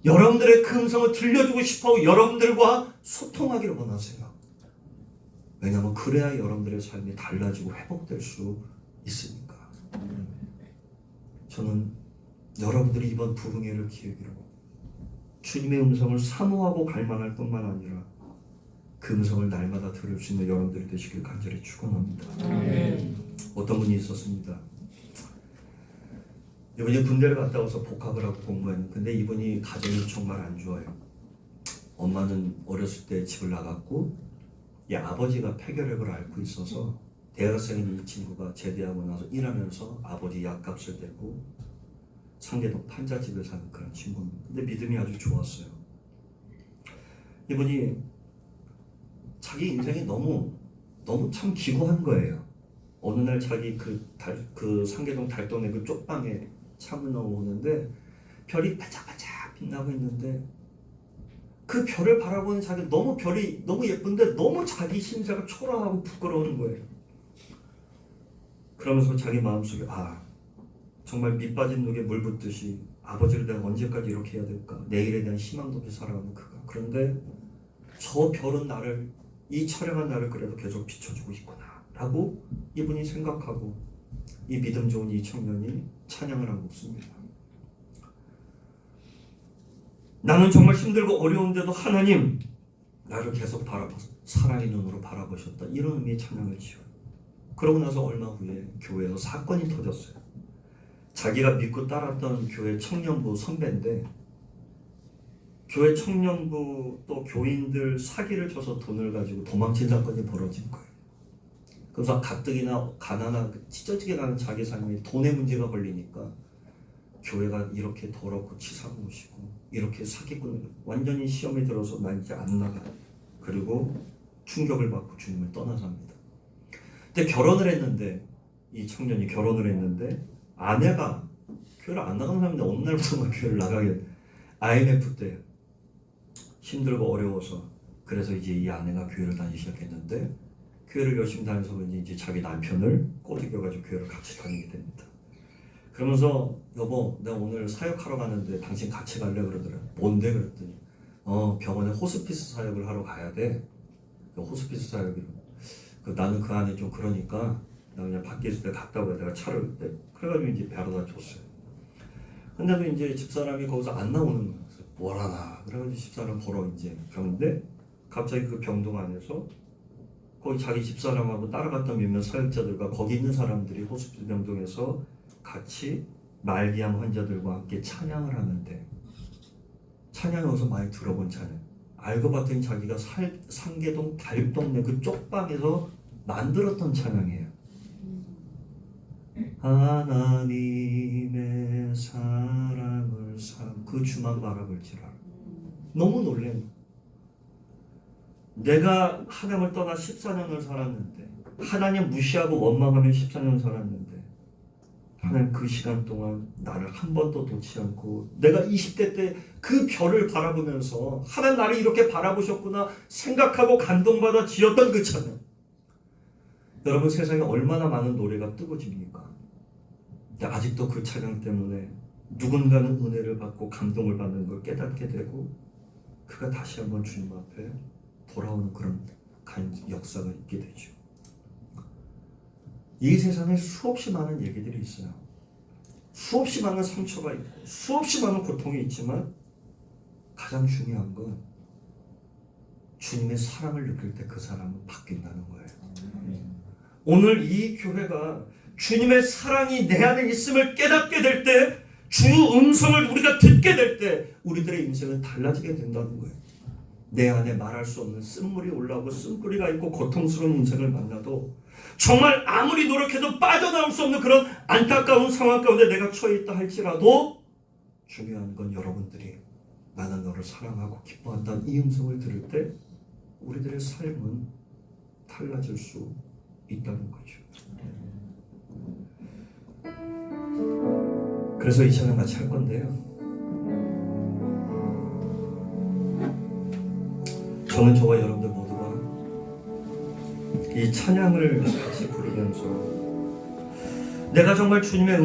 B: 여러분들의 그 음성을 들려주고 싶어 여러분들과 소통하기를 원하세요. 왜냐하면 그래야 여러분들의 삶이 달라지고 회복될 수 있으니까. 저는 여러분들이 이번 부흥회를 기획으로 주님의 음성을 사모하고 갈망할 뿐만 아니라 그 음성을 날마다 들을 수 있는 여러분들이 되시길 간절히 축원합니다. 어떤 분이 있었습니다. 이분이 군대를 갔다 와서 복학을 하고 공부했는데 근데 이분이 가정이 정말 안 좋아요. 엄마는 어렸을 때 집을 나갔고 이 아버지가 폐결핵을 앓고 있어서 대학생인 이 친구가 제대하고 나서 일하면서 아버지 약값을 대고 상계동 판자집에 사는 그런 친구입니다. 근데 믿음이 아주 좋았어요. 이분이 자기 인생이 너무 참 기구한 거예요. 어느 날 자기 그 상계동 달동네 그 쪽방에 창문 넘어오는데 별이 반짝반짝 빛나고 있는데 그 별을 바라보는 자기 별이 너무 예쁜데 너무 자기 심사가 초라하고 부끄러운 거예요. 그러면서 자기 마음속에 정말 밑 빠진 녹에 물 붓듯이 아버지를 내가 언제까지 이렇게 해야 될까? 내일에 대한 희망도 없이 살아가는 그가. 그런데 저 별은 이 처량한 나를 그래도 계속 비춰주고 있구나 라고 이분이 생각하고 이 믿음 좋은 이 청년이 찬양을 한 곡입니다. 나는 정말 힘들고 어려운데도 하나님 나를 계속 사랑의 눈으로 바라보셨다. 이런 의미의 찬양을 지어요. 그러고 나서 얼마 후에 교회에서 사건이 터졌어요. 자기가 믿고 따랐던 교회 청년부 선배인데 교회 청년부 또 교인들 사기를 쳐서 돈을 가지고 도망친 사건이 벌어진 거예요. 그래서 가뜩이나 가난하고 찢어지게 가는 자기 삶에 돈의 문제가 걸리니까 교회가 이렇게 더럽고 치사한 곳이고 이렇게 사기꾼 완전히 시험에 들어서 나 이제 안 나가. 그리고 충격을 받고 주님을 떠나삽니다. 근데 결혼을 했는데 이 청년이 결혼을 했는데 아내가 교회를 안 나가는 사람인데 어느 날부터 교회를 나가게 IMF 때 힘들고 어려워서 그래서 이제 이 아내가 교회를 다니기 시작했는데 교회를 열심히 다니면서 이제 자기 남편을 꼬드겨가지고 교회를 같이 다니게 됩니다. 그러면서 여보 내가 오늘 사역하러 가는데 당신 같이 갈래? 그러더라고요. 뭔데? 그랬더니 병원에 호스피스 사역을 하러 가야 돼. 호스피스 사역이 나는 그 안에 좀 그러니까 나 그냥 밖에 있을 때 갔다 오고 내가 차를 그래가지고 이제 배로다 줬어요. 근데도 이제 집사람이 거기서 안 나오는 거예요. 뭘 하나 그래가지고 집사람 보러 이제 가는데 갑자기 그 병동 안에서 거기 자기 집사람하고 따라갔던 몇몇 사역자들과 거기 있는 사람들이 호스피스 병동에서 같이 말기암 환자들과 함께 찬양을 하는데, 찬양을 어디서 많이 들어본 찬양, 알고 봤더니 자기가 상계동 달동네 그 쪽방에서 만들었던 찬양이에요. 하나님의 사랑을 그 주만 바라볼지라. 너무 놀래요. 내가 하나님을 떠나 14년을 살았는데, 하나님 무시하고 원망하며 14년 살았는데, 하나님 그 시간 동안 나를 한 번도 놓지 않고, 내가 20대 때 그 별을 바라보면서 하나님 나를 이렇게 바라보셨구나 생각하고 감동받아 지었던 그 찬양. 여러분, 세상에 얼마나 많은 노래가 뜨거집니까? 근데 아직도 그 찬양 때문에 누군가는 은혜를 받고 감동을 받는 걸 깨닫게 되고, 그가 다시 한번 주님 앞에 돌아오는 그런 역사가 있게 되죠. 이 세상에 수없이 많은 얘기들이 있어요. 수없이 많은 상처가 있고 수없이 많은 고통이 있지만, 가장 중요한 건 주님의 사랑을 느낄 때 그 사람은 바뀐다는 거예요. 오늘 이 교회가 주님의 사랑이 내 안에 있음을 깨닫게 될 때, 주 음성을 우리가 듣게 될 때 우리들의 인생은 달라지게 된다는 거예요. 내 안에 말할 수 없는 쓴물이 올라오고 쓴뿌리가 있고 고통스러운 인생을 만나도, 정말 아무리 노력해도 빠져나올 수 없는 그런 안타까운 상황 가운데 내가 처해 있다 할지라도, 중요한 건 여러분들이 나는 너를 사랑하고 기뻐한다는 이 음성을 들을 때 우리들의 삶은 달라질 수 있다는 거죠. 그래서 이 찬양 같이 할 건데요, 저는 저와 여러분들 모두가 이 찬양을 같이 부르면서 내가 정말 주님의